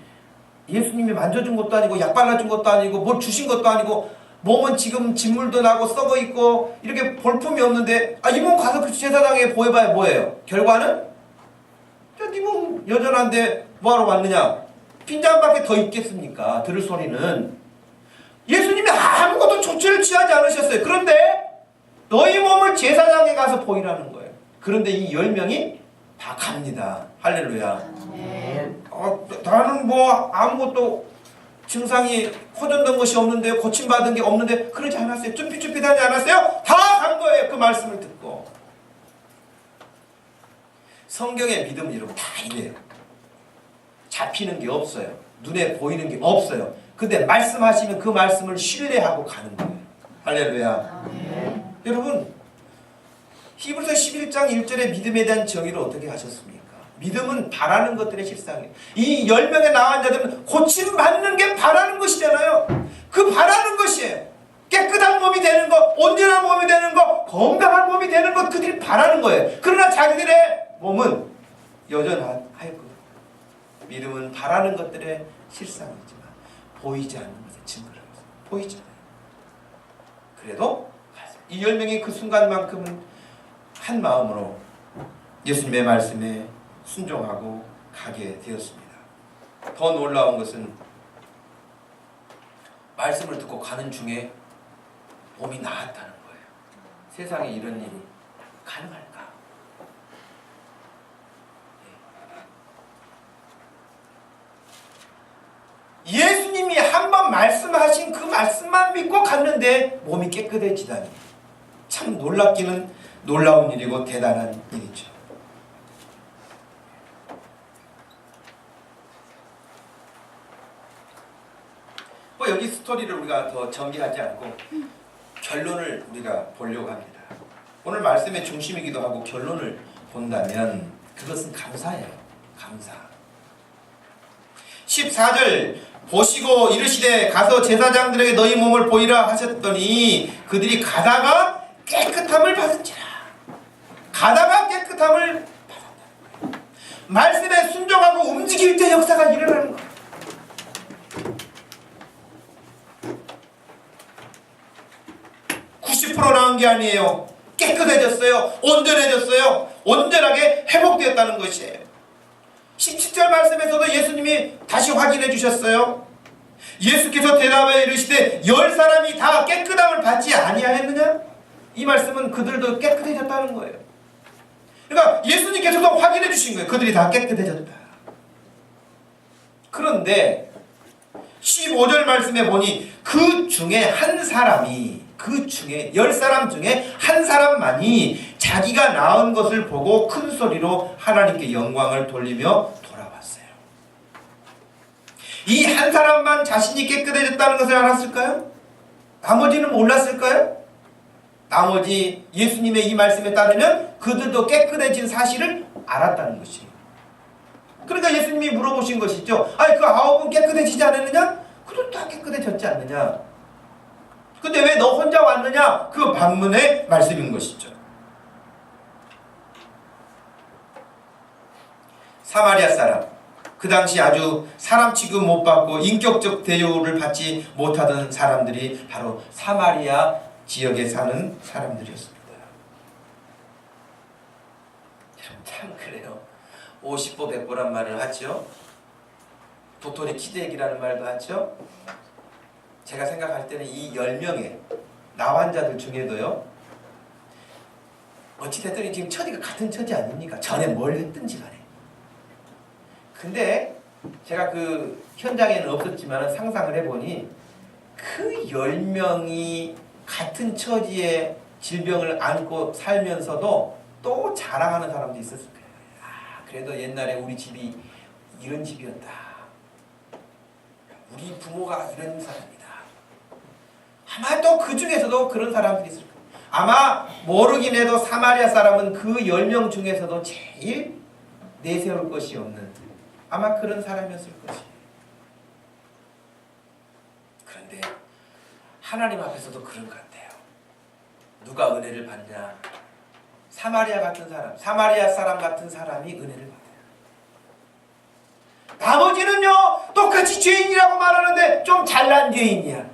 예수님이 만져준 것도 아니고 약 발라준 것도 아니고 뭘 주신 것도 아니고 몸은 지금 진물도 나고 썩어 있고 이렇게 볼품이 없는데 이 몸 가서 그 제사장에 보여봐야 뭐예요? 결과는? 네 몸 여전한데 뭐하러 왔느냐? 빈잔밖에 더 있겠습니까? 들을 소리는. 예수님이 아무것도 조치를 취하지 않으셨어요. 그런데 너희 몸을 제사장에 가서 보이라는 거예요. 그런데 이 10명이 다 갑니다. 할렐루야. 나는 아무것도 증상이 호전된 것이 없는데요, 고침받은 게 없는데 그러지 않았어요. 쭈삣쭈삣하지 않았어요. 다 간 거예요. 그 말씀을 듣고. 성경의 믿음은 여러분 다 이래요. 잡히는 게 없어요. 눈에 보이는 게 없어요. 근데 말씀하시면 그 말씀을 신뢰하고 가는 거예요. 할렐루야. 여러분, 히브리서 11장 1절의 믿음에 대한 정의를 어떻게 하셨습니까? 믿음은 바라는 것들의 실상이에요. 이 10명의 나은 자들은 고침받는 게 바라는 것이잖아요. 그 바라는 것이에요. 깨끗한 몸이 되는 것, 온전한 몸이 되는 것, 건강한 몸이 되는 것, 그들이 바라는 거예요. 그러나 자기들의 몸은 여전하였거든요. 믿음은 바라는 것들의 실상이지만 보이지 않는 것에 증거를 합니다. 보이지 않아요. 그래도 이 10명이 그 순간만큼은 한 마음으로 예수님의 말씀에 순종하고 가게 되었습니다. 더 놀라운 것은 말씀을 듣고 가는 중에 몸이 나았다는 거예요. 세상에 이런 일이 가능할까? 예수님이 한번 말씀하신 그 말씀만 믿고 갔는데 몸이 깨끗해지다니 참 놀랍기는 놀라운 일이고 대단한 일이죠. 여기 스토리를 우리가 더 전개하지 않고 결론을 우리가 보려고 합니다. 오늘 말씀의 중심이기도 하고 결론을 본다면 그것은 감사예요. 감사. 14절 보시고 이르시되 가서 제사장들에게 너희 몸을 보이라 하셨더니 그들이 가다가 깨끗함을 받은지라. 가다가 깨끗함을 받았다. 말씀에 순종하고 움직일 때 역사가 일어나는 거예요. 90% 나은 게 아니에요. 깨끗해졌어요. 온전해졌어요. 온전하게 회복되었다는 것이에요. 17절 말씀에서도 예수님이 다시 확인해 주셨어요. 예수께서 대답하여 이르시되 10사람이 다 깨끗함을 받지 아니하였느냐? 이 말씀은 그들도 깨끗해졌다는 거예요. 그러니까 예수님께서도 확인해 주신 거예요. 그들이 다 깨끗해졌다. 그런데 15절 말씀에 보니 그 중에 한 사람이 그 중에 10사람 중에 한 사람만이 자기가 낳은 것을 보고 큰 소리로 하나님께 영광을 돌리며 돌아왔어요. 이 한 사람만 자신이 깨끗해졌다는 것을 알았을까요? 나머지는 몰랐을까요? 나머지 예수님의 이 말씀에 따르면 그들도 깨끗해진 사실을 알았다는 것이에요. 그러니까 예수님이 물어보신 것이죠. 아니 그 9은 깨끗해지지 않았느냐? 그들도 다 깨끗해졌지 않느냐? 근데 왜 너 혼자 왔느냐? 그 반문의 말씀인 것이죠. 사마리아 사람, 그 당시 아주 사람 취급 못 받고 인격적 대우를 받지 못하던 사람들이 바로 사마리아 지역에 사는 사람들이었습니다. 참 그래요. 50보 100보란 말을 하죠. 도토리 키재기라는 말도 하죠. 제가 생각할 때는 이 10명의 나환자들 중에도요, 어찌됐든 지금 처지가 같은 처지 아닙니까? 전에 뭘 했든지 간에. 근데 제가 그 현장에는 없었지만 상상을 해보니 그 10명이 같은 처지의 질병을 안고 살면서도 또 자랑하는 사람도 있었을 거예요. 아, 그래도 옛날에 우리 집이 이런 집이었다. 우리 부모가 이런 사람이다. 아마 또 그 중에서도 그런 사람들이 있을 거예요. 아마 모르긴 해도 사마리아 사람은 그 10명 중에서도 제일 내세울 것이 없는 아마 그런 사람이었을 것이에요. 그런데 하나님 앞에서도 그런 것 같아요. 누가 은혜를 받냐? 사마리아 같은 사람, 사마리아 사람 같은 사람이 은혜를 받아요. 나머지는요, 똑같이 죄인이라고 말하는데 좀 잘난 죄인이야.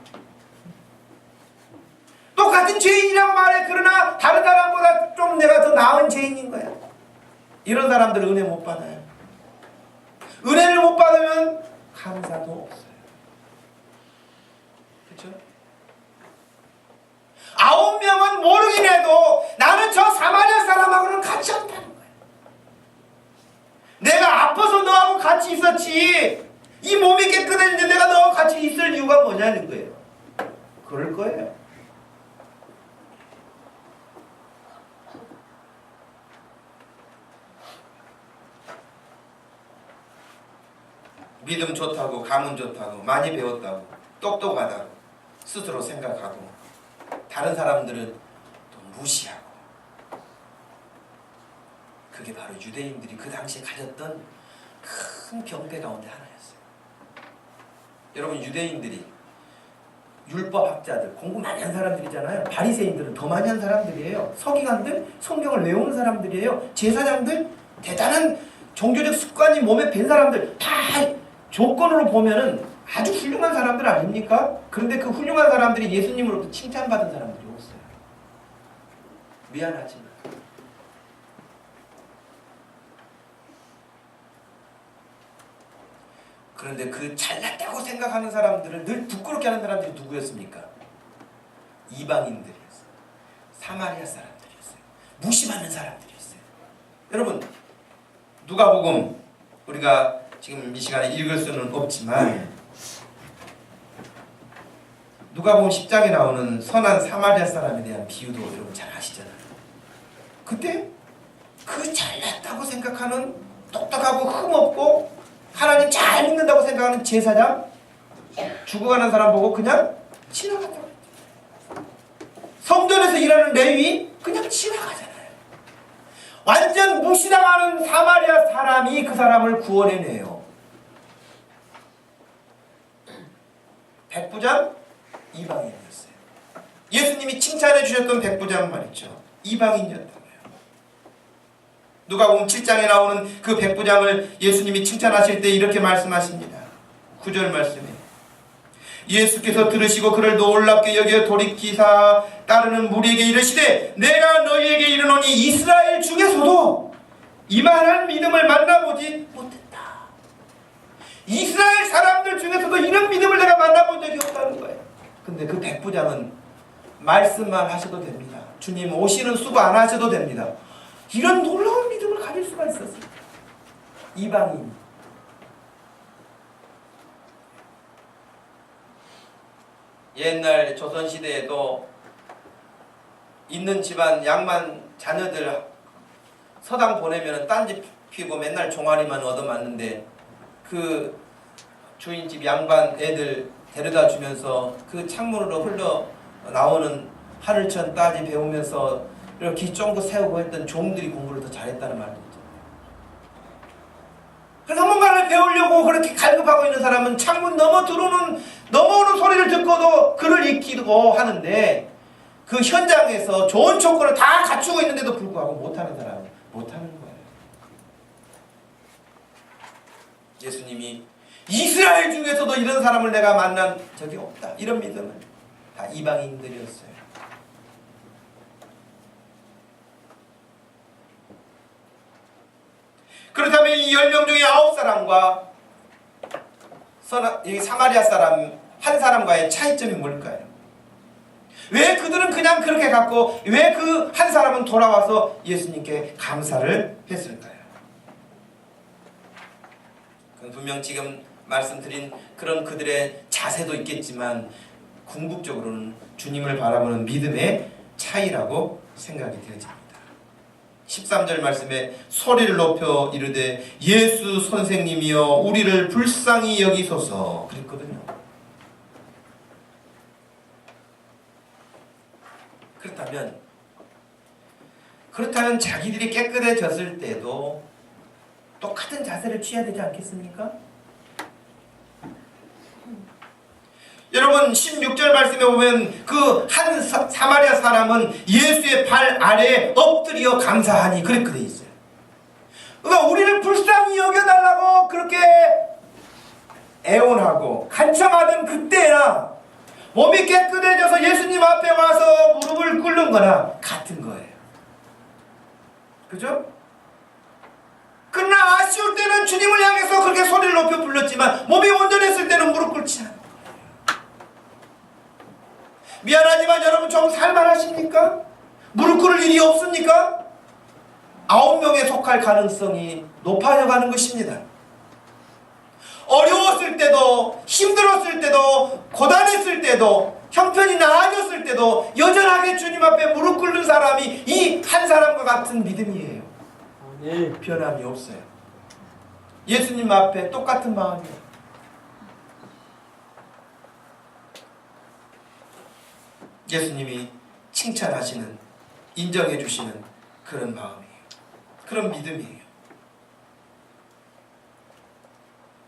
똑같은 죄인이라고 말해. 그러나 다른 사람보다 좀 내가 더 나은 죄인인 거야. 이런 사람들은 은혜 못 받아요. 은혜를 못 받으면 감사도 없어요. 그렇죠? 9명은 모르긴 해도 나는 저 사마리아 사람하고는 같이 없다는 거예요. 내가 아파서 너하고 같이 있었지. 이 몸이 깨끗해지는데 내가 너하고 같이 있을 이유가 뭐냐는 거예요. 그럴 거예요. 믿음 좋다고, 가문 좋다고, 많이 배웠다고, 똑똑하다고 스스로 생각하고 다른 사람들은 또 무시하고, 그게 바로 유대인들이 그 당시에 가졌던 큰 병폐 가운데 하나였어요. 여러분, 유대인들이 율법학자들, 공부 많이 한 사람들이잖아요. 바리새인들은 더 많이 한 사람들이에요. 서기관들, 성경을 외우는 사람들이에요. 제사장들, 대단한 종교적 습관이 몸에 밴 사람들, 다 조건으로 보면은 아주 훌륭한 사람들 아닙니까? 그런데 그 훌륭한 사람들이 예수님으로부터 칭찬받은 사람들이 없어요. 미안하지만. 그런데 그 잘났다고 생각하는 사람들을 늘 부끄럽게 하는 사람들이 누구였습니까? 이방인들이었어요. 사마리아 사람들이었어요. 무시받는 사람들이었어요. 여러분, 누가복음 우리가 지금 이 시간에 읽을 수는 없지만 누가복음 10장에 나오는 선한 사마리아 사람에 대한 비유도 여러분 잘 아시잖아요. 그때 그 잘났다고 생각하는 똑똑하고 흠없고 하나님 잘 믿는다고 생각하는 제사장, 죽어가는 사람 보고 그냥 지나갔다고. 성전에서 일하는 레위 그냥 지나가잖아요. 완전 무시당하는 사마리아 사람이 그 사람을 구원해내요. 백부장 이방인이었어요. 예수님이 칭찬해 주셨던 백부장 말이죠. 이방인이었던 거예요. 누가복음 7장에 나오는 그 백부장을 예수님이 칭찬하실 때 이렇게 말씀하십니다. 9절 말씀에 예수께서 들으시고 그를 놀랍게 여겨 돌이키사 따르는 무리에게 이르시되 내가 너희에게 이르노니 이스라엘 중에서도 이만한 믿음을 만나보지 못했다. 이스라엘 사람들 중에서도 이런 믿음을 내가 만나본 적이 없다는 거예요. 근데 그 백부장은 말씀만 하셔도 됩니다. 주님 오시는 수고 안 하셔도 됩니다. 이런 놀라운 믿음을 가질 수가 있었어요. 이방인. 옛날 조선시대에도 있는 집안 양만 자녀들 서당 보내면 딴지 피고 맨날 종아리만 얻어맞는데 그 주인집 양반 애들 데려다 주면서 그 창문으로 흘러 나오는 하늘천 따지 배우면서 이렇게 쫑긋 세우고 했던 종들이 공부를 더 잘했다는 말도 있잖아요. 그래서 뭔가를 배우려고 그렇게 갈급하고 있는 사람은 창문 넘어오는 소리를 듣고도 글을 익히고 하는데 그 현장에서 좋은 조건을 다 갖추고 있는데도 불구하고 못하는 사람은 못하는 거예요. 예수님이 이스라엘 중에서도 이런 사람을 내가 만난 적이 없다. 이런 믿음은 다 이방인들이었어요. 그렇다면 이 10명 중에 9사람과 이 사마리아 사람 한 사람과의 차이점이 뭘까요? 왜 그들은 그냥 그렇게 갔고 왜 그 한 사람은 돌아와서 예수님께 감사를 했을까요? 그건 분명 지금 말씀드린 그런 그들의 자세도 있겠지만 궁극적으로는 주님을 바라보는 믿음의 차이라고 생각이 되어집니다. 13절 말씀에 소리를 높여 이르되 예수 선생님이여 우리를 불쌍히 여기소서 그랬거든요. 그렇다면 자기들이 깨끗해졌을 때도 똑같은 자세를 취해야 되지 않겠습니까? 여러분 16절 말씀에 보면 그 한 사마리아 사람은 예수의 발 아래에 엎드려 감사하니 그렇게 돼 있어요. 그러니까 우리를 불쌍히 여겨달라고 그렇게 애원하고 간청하던 그때나 몸이 깨끗해져서 예수님 앞에 와서 무릎을 꿇는 거나 같은 거예요. 그죠? 그러나 아쉬울 때는 주님을 향해서 그렇게 소리를 높여 불렀지만 몸이 온전했을 때는 무릎 꿇지 않아요. 미안하지만 여러분 좀 살만하십니까? 무릎 꿇을 일이 없습니까? 9명에 속할 가능성이 높아져 가는 것입니다. 어려웠을 때도 힘들었을 때도 고단했을 때도 형편이 나아졌을 때도 여전하게 주님 앞에 무릎 꿇는 사람이 이 한 사람과 같은 믿음이에요. 변함이 없어요. 예수님 앞에 똑같은 마음이에요. 예수님이 칭찬하시는, 인정해 주시는 그런 마음이에요. 그런 믿음이에요.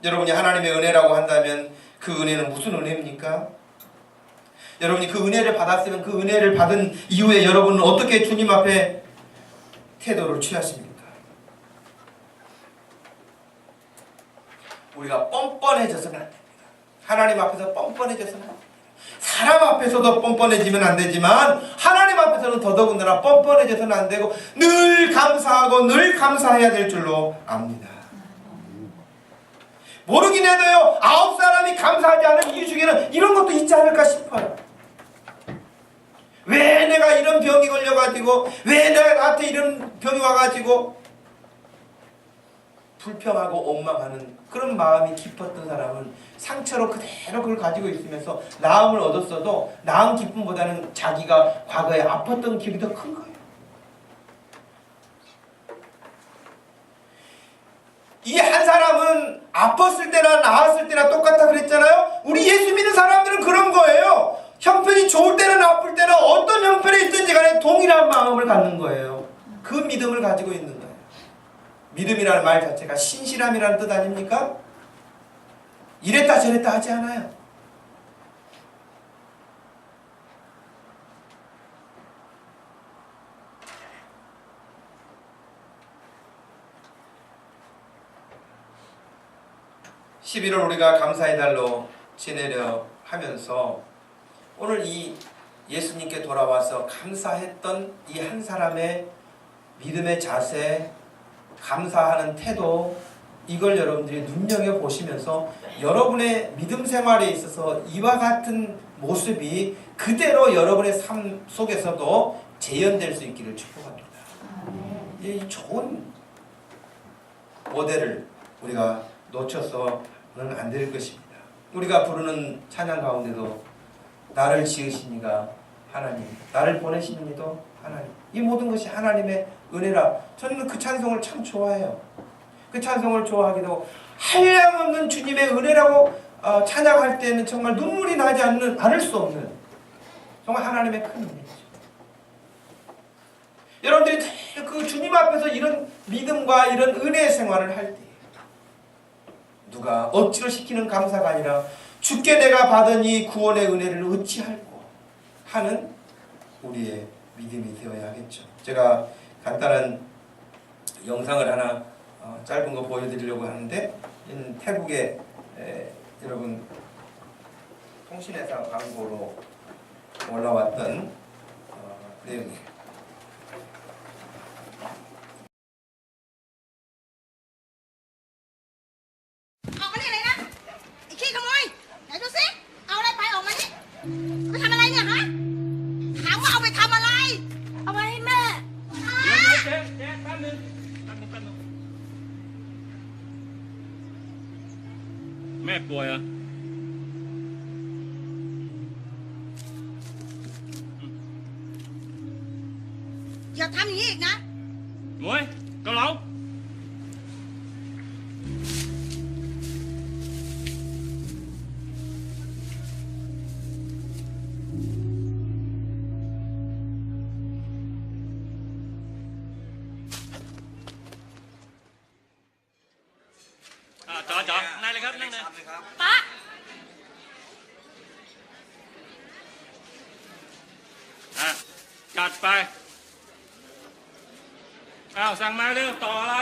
여러분이 하나님의 은혜라고 한다면 그 은혜는 무슨 은혜입니까? 여러분이 그 은혜를 받았으면 그 은혜를 받은 이후에 여러분은 어떻게 주님 앞에 태도를 취하십니까? 우리가 뻔뻔해져서는 안 됩니다. 하나님 앞에서 뻔뻔해져서는 안 됩니다. 사람 앞에서도 뻔뻔해지면 안 되지만 하나님 앞에서는 더더군다나 뻔뻔해져서는 안 되고 늘 감사하고 늘 감사해야 될 줄로 압니다. 모르긴 해도요 9사람이 감사하지 않은 이유 중에는 이런 것도 있지 않을까 싶어요. 왜 내가 이런 병이 걸려가지고 왜 내가 나한테 이런 병이 와가지고 불평하고 원망하는 그런 마음이 깊었던 사람은 상처로 그대로 그걸 가지고 있으면서 나음을 얻었어도 나음 기쁨보다는 자기가 과거에 아팠던 기분이 더 큰 거예요. 이 한 사람은 아팠을 때나 나았을 때나 똑같다 그랬잖아요. 우리 예수 믿는 사람들은 그런 거예요. 형편이 좋을 때나 나쁠 때나 어떤 형편에 있든지 간에 동일한 마음을 갖는 거예요. 그 믿음을 가지고 있는 거예요. 믿음이라는 말 자체가 신실함이라는 뜻 아닙니까? 이랬다 저랬다 하지 않아요. (11월) 우리가 감사의 달로 지내려 하면서 오늘 이 예수님께 돌아와서 감사했던 이 한 사람의 믿음의 자세, 감사하는 태도, 이걸 여러분들이 눈여겨보시면서 여러분의 믿음 생활에 있어서 이와 같은 모습이 그대로 여러분의 삶 속에서도 재현될 수 있기를 축복합니다. 이 좋은 모델을 우리가 놓쳐서는 안 될 것입니다. 우리가 부르는 찬양 가운데도 나를 지으신 이가 하나님, 나를 보내신 이도 하나님, 이 모든 것이 하나님의 은혜라. 저는 그 찬송을 참 좋아해요. 그 찬송을 좋아하기도 하고 한량없는 주님의 은혜라고 찬양할 때는 정말 눈물이 나지 않을 수 없는 정말 하나님의 큰 은혜죠. 여러분들이 그 주님 앞에서 이런 믿음과 이런 은혜의 생활을 할 때 누가 억지로 시키는 감사가 아니라 주께 내가 받은 이 구원의 은혜를 어찌할꼬 하는 우리의 믿음이 되어야 하겠죠. 제가 간단한 영상을 하나 짧은 거 보여드리려고 하는데 태국의 여러분 통신회사 광고로 올라왔던 내용이에요. Mẹป่วยเหรออย่าทำอย่างนี้อีกนะ Muối, cao lấu Chọn, này là gấp nâng nè ป๊า จัดไปอ้าวสั่งมาเรื่องต่ออะไร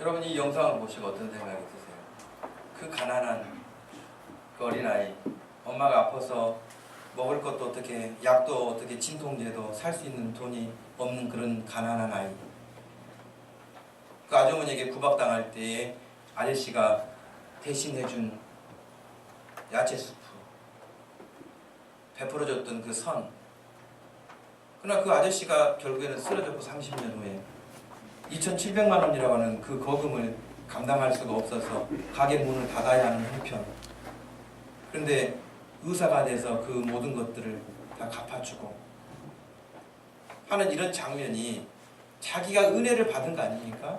여러분 이 영상을 보시고 어떤 생각이 드세요? 그 가난한 그 어린아이, 엄마가 아파서 먹을 것도 어떻게, 약도 어떻게, 진통제도 살 수 있는 돈이 없는 그런 가난한 아이. 그 아주머니에게 구박당할 때에 아저씨가 대신해준 야채 수프, 베풀어줬던 그 선. 그러나 그 아저씨가 결국에는 쓰러졌고 30년 후에 2,700만 원이라고 하는 그 거금을 감당할 수가 없어서 가게 문을 닫아야 하는 형편. 그런데 의사가 돼서 그 모든 것들을 다 갚아주고 하는 이런 장면이 자기가 은혜를 받은 거 아닙니까?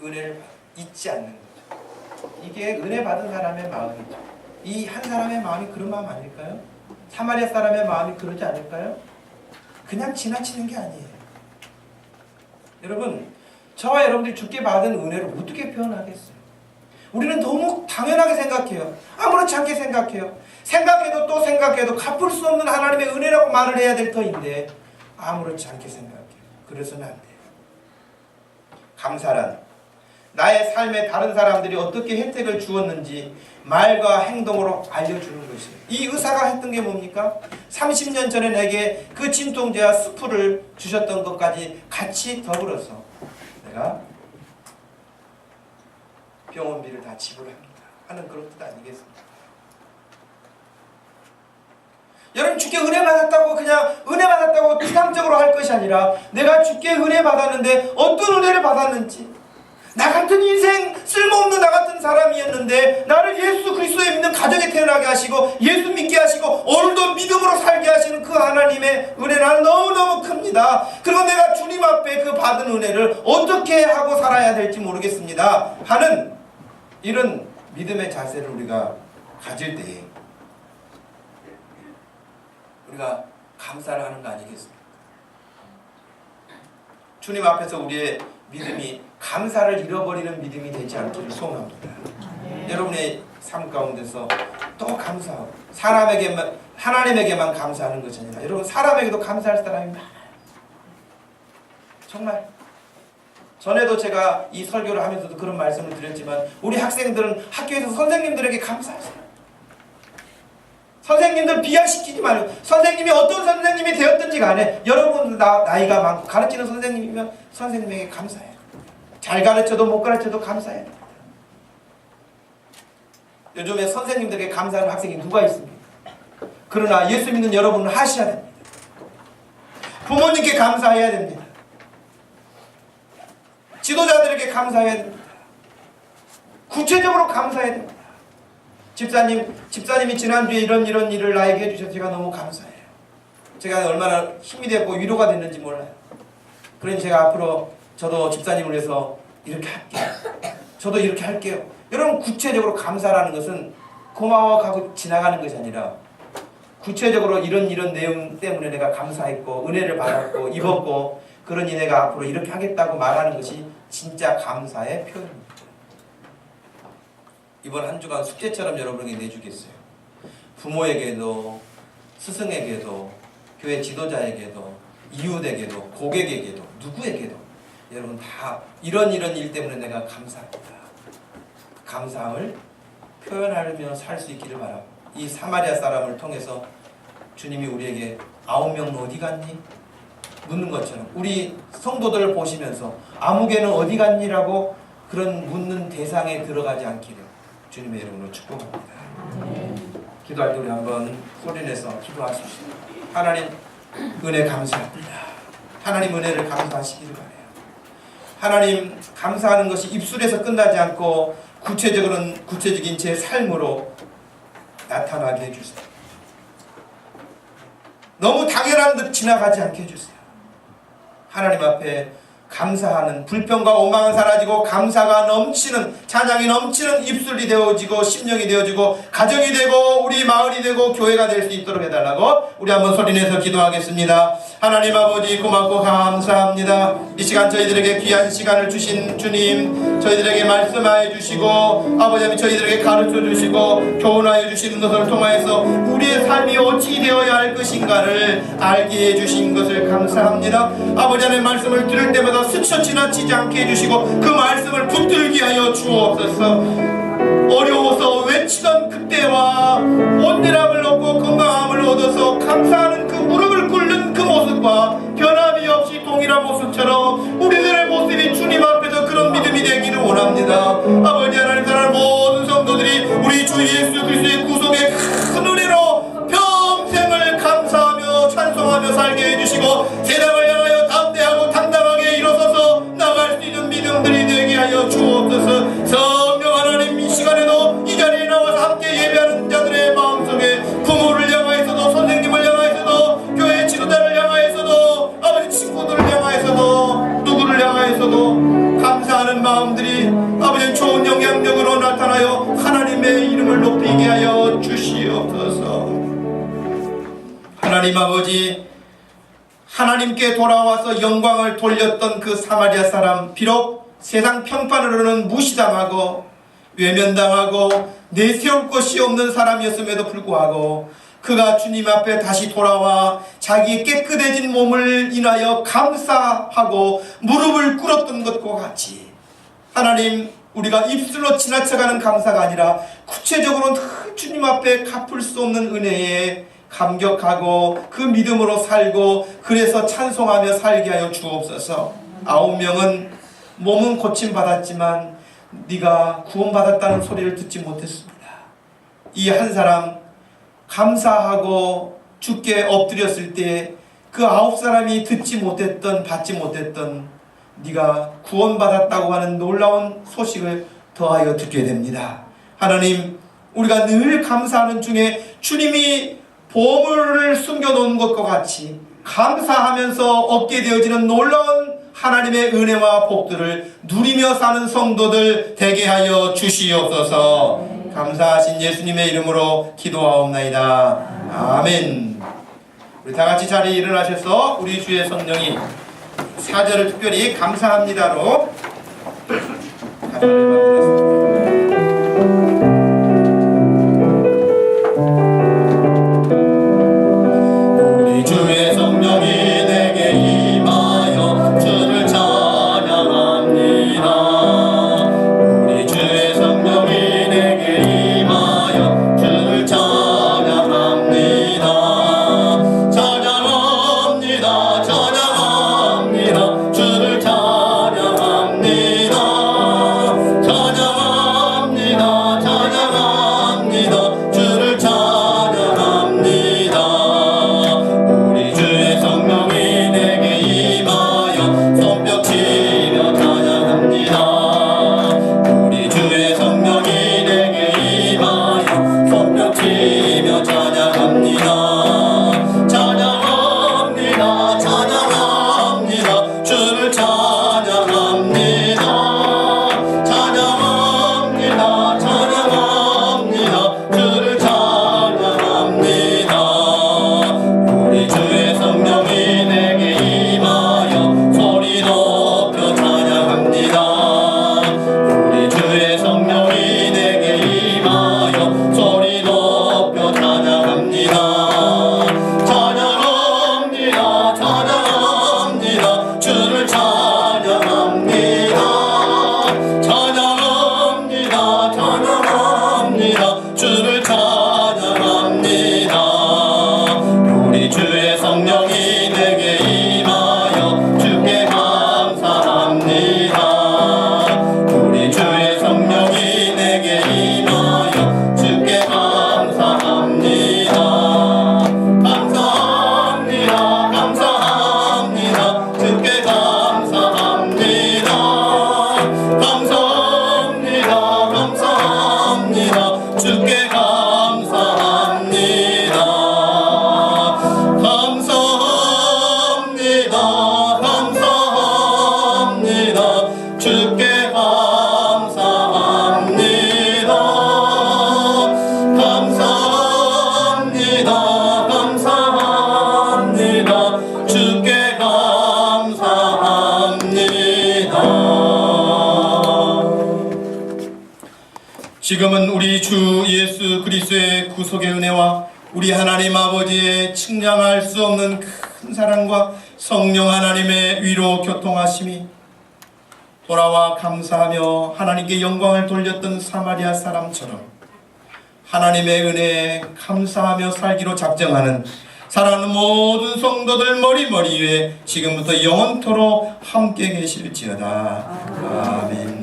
은혜를 잊지 않는 거죠. 이게 은혜 받은 사람의 마음이죠. 이 한 사람의 마음이 그런 마음 아닐까요? 사마리아 사람의 마음이 그러지 않을까요? 그냥 지나치는 게 아니에요. 여러분, 저와 여러분들이 주께 받은 은혜를 어떻게 표현하겠어요? 우리는 너무 당연하게 생각해요. 아무렇지 않게 생각해요. 생각해도 또 생각해도 갚을 수 없는 하나님의 은혜라고 말을 해야 될 터인데 아무렇지 않게 생각해요. 그래서는 안 돼요. 감사란 나의 삶에 다른 사람들이 어떻게 혜택을 주었는지 말과 행동으로 알려주는 것이에요. 이 의사가 했던 게 뭡니까? 30년 전에 내게 그 진통제와 수프를 주셨던 것까지 같이 더불어서 내가 병원비를 다 지불합니다 하는 그런 뜻 아니겠습니까? 여러분, 주께 은혜 받았다고 그냥 은혜 받았다고 피상적으로 할 것이 아니라 내가 주께 은혜 받았는데 어떤 은혜를 받았는지, 나 같은 인생 쓸모없는 나 같은 사람이었는데 나를 예수 그리스도에 믿는 가정에 태어나게 하시고 예수 믿게 하시고 오늘도 믿음으로 살게 하시는 그 하나님의 은혜는 너무너무 큽니다. 그리고 내가 주님 앞에 그 받은 은혜를 어떻게 하고 살아야 될지 모르겠습니다 하는 이런 믿음의 자세를 우리가 가질 때에 우리가 감사를 하는 거 아니겠습니까? 주님 앞에서 우리의 믿음이 감사를 잃어버리는 믿음이 되지 않기를 소원합니다. 여러분의 삶 가운데서 또 감사하고 사람에게만, 하나님에게만 감사하는 것이 아니라 여러분 사람에게도 감사할 사람이 많아요. 정말 전에도 제가 이 설교를 하면서도 그런 말씀을 드렸지만 우리 학생들은 학교에서 선생님들에게 감사하세요. 선생님들 비하시키지 말고, 선생님이 어떤 선생님이 되었든지 간에 여러분 나이가 많고 가르치는 선생님이면 선생님에게 감사해요. 잘 가르쳐도 못 가르쳐도 감사해야 됩니다. 요즘에 선생님들에게 감사하는 학생이 누가 있습니까? 그러나 예수 믿는 여러분은 하셔야 됩니다. 부모님께 감사해야 됩니다. 지도자들에게 감사해야 됩니다. 구체적으로 감사해야 됩니다. 집사님이 지난주에 이런 일을 나에게 해주셔서 제가 너무 감사해요. 제가 얼마나 힘이 되고 위로가 됐는지 몰라요. 그러니 제가 앞으로 저도 집사님을 위해서 이렇게 할게요. 저도 이렇게 할게요. 여러분, 구체적으로 감사라는 것은 고마워하고 지나가는 것이 아니라 구체적으로 이런 내용 때문에 내가 감사했고 은혜를 받았고 입었고 그러니 내가 앞으로 이렇게 하겠다고 말하는 것이 진짜 감사의 표현입니다. 이번 한 주간 숙제처럼 여러분에게 내주겠어요. 부모에게도 스승에게도 교회 지도자에게도 이웃에게도 고객에게도 누구에게도 여러분 다 이런 일 때문에 내가 감사합니다. 그 감사함을 표현하며 살 수 있기를 바라고, 이 사마리아 사람을 통해서 주님이 우리에게 9명은 어디 갔니? 묻는 것처럼 우리 성도들을 보시면서 아무개는 어디 갔니라고 그런 묻는 대상에 들어가지 않기를 주님의 이름으로 축복합니다. 기도할 때 우리 한번 소리내서 기도하십시오. 하나님 은혜 감사합니다. 하나님 은혜를 감사하시기를 바라요. 하나님 감사하는 것이 입술에서 끝나지 않고 구체적인 제 삶으로 나타나게 해주세요. 너무 당연한 듯 지나가지 않게 해주세요. 하나님 앞에 감사하는, 불평과 오망은 사라지고 감사가 넘치는, 찬양이 넘치는 입술이 되어지고 심령이 되어지고 가정이 되고 우리 마을이 되고 교회가 될 수 있도록 해달라고 우리 한번 소리내서 기도하겠습니다. 하나님 아버지 고맙고 감사합니다. 이 시간 저희들에게 귀한 시간을 주신 주님, 저희들에게 말씀하여 주시고 아버지 하나님 저희들에게 가르쳐 주시고 교훈하여 주시는 것을 통하여서 우리의 삶이 어찌 되어야 할 것인가를 알게 해주신 것을 감사합니다. 아버지 하나님 말씀을 들을 때마다 스쳐 지나치지 않게 해주시고 그 말씀을 붙들게 하여 주옵소서. 어려워서 외치던 그때와 온전함을 얻고 건강함을 얻어서 감사하는 그 무릎을 꿇는 그 모습과 변함이 없이 동일한 모습처럼 우리들의 모습이 주님 앞에서 그런 믿음이 되기를 원합니다. 아버지 하나님, 사랑하는 모든 성도들이 우리 주 예수 그리스도의 구속의 큰 은혜로 평생을 감사하며 찬송하며 살게 해주시고 세상을 향하여 담대하고 당당하게 일어서서 나갈 수 있는 믿음들이 되게 하여 주옵소서. 성령 하나님, 이 시간에도 이 자리에 나와서 함께 예배하는 자들의 마음속에 부모를 향하여서도 선생님을 향하여서도 교회 지도자를 향하여서도 아버지 친구들을 향하여서도 누구를 향하여서도 감사하는 마음들이 아버지 좋은 영향력으로 나타나요 하나님의 이름을 높이게 하여 주시옵소서. 하나님 아버지, 하나님께 돌아와서 영광을 돌렸던 그 사마리아 사람, 비록 세상 평판으로는 무시당하고 외면당하고 내세울 것이 없는 사람이었음에도 불구하고 그가 주님 앞에 다시 돌아와 자기의 깨끗해진 몸을 인하여 감사하고 무릎을 꿇었던 것과 같이 하나님, 우리가 입술로 지나쳐가는 감사가 아니라 구체적으로 주님 앞에 갚을 수 없는 은혜에 감격하고 그 믿음으로 살고 그래서 찬송하며 살게 하여 주옵소서. 9명은 몸은 고침받았지만 네가 구원받았다는 소리를 듣지 못했습니다. 이 한 사람 감사하고 주께 엎드렸을 때 그 9사람이 듣지 못했던, 받지 못했던 네가 구원받았다고 하는 놀라운 소식을 더하여 듣게 됩니다. 하나님, 우리가 늘 감사하는 중에 주님이 보물을 숨겨놓은 것과 같이 감사하면서 얻게 되어지는 놀라운 하나님의 은혜와 복들을 누리며 사는 성도들 되게 하여 주시옵소서. 감사하신 예수님의 이름으로 기도하옵나이다. 아멘. 우리 다같이 자리에 일어나셔서 우리 주의 성령이 4절을 특별히 감사합니다로 가사를 만들었습니다. 우리 주의 성령이 내게 임하여 주를 찬양합니다. 우리 주의 성령이 내게 임하여 주를 찬양합니다. 찬양합니다. 찬양합니다. 주를 찬양합니다. 찬양합니다. 찬양합니다. 주를 찬양합니다. 우리 주의 성령이 내게 임하여 손뼉 치며 찬양합니다. 우리 주의 성령이 내게 임하여 손뼉 치며 찬양합니다. 찬양합니다. 찬양합니다. 주를 찬양합니다. 찬양합니다. 찬양합니다. 주를 찬양합니다. 우리 주의 성령이 내게 임하여 소리 높여 찬양합니다. 우리 주의 성령이 내게 임하여 소리 높여 찬양합니다. 찬양합니다. 찬양합니다. 주를 찬양합니다. 찬양합니다. 찬양합니다. 주를 찬양합니다. 우리 주의 성령이 내게 임하여 주께 감사합니다. 우리 주의 성령이 내게 임하여 주께 감사합니다. 감사합니다. 감사합니다. 주께 감사합니다. 감사합니다. 감사합니다. 주께 감사합니다. 감사합니다. 감사합니다. 주께 감사합니다. 감사합니다. 감사합니다. 주께 감사합니다. 지금은 우리 주 예수 그리스도의 구속의 은혜와 우리 하나님 아버지의 측량할 수 없는 큰 사랑과 성령 하나님의 위로 교통하심이 돌아와 감사하며 하나님께 영광을 돌렸던 사마리아 사람처럼 하나님의 은혜에 감사하며 살기로 작정하는 사랑하는 모든 성도들 머리 위에 지금부터 영원토록 함께 계실지어다. 아멘.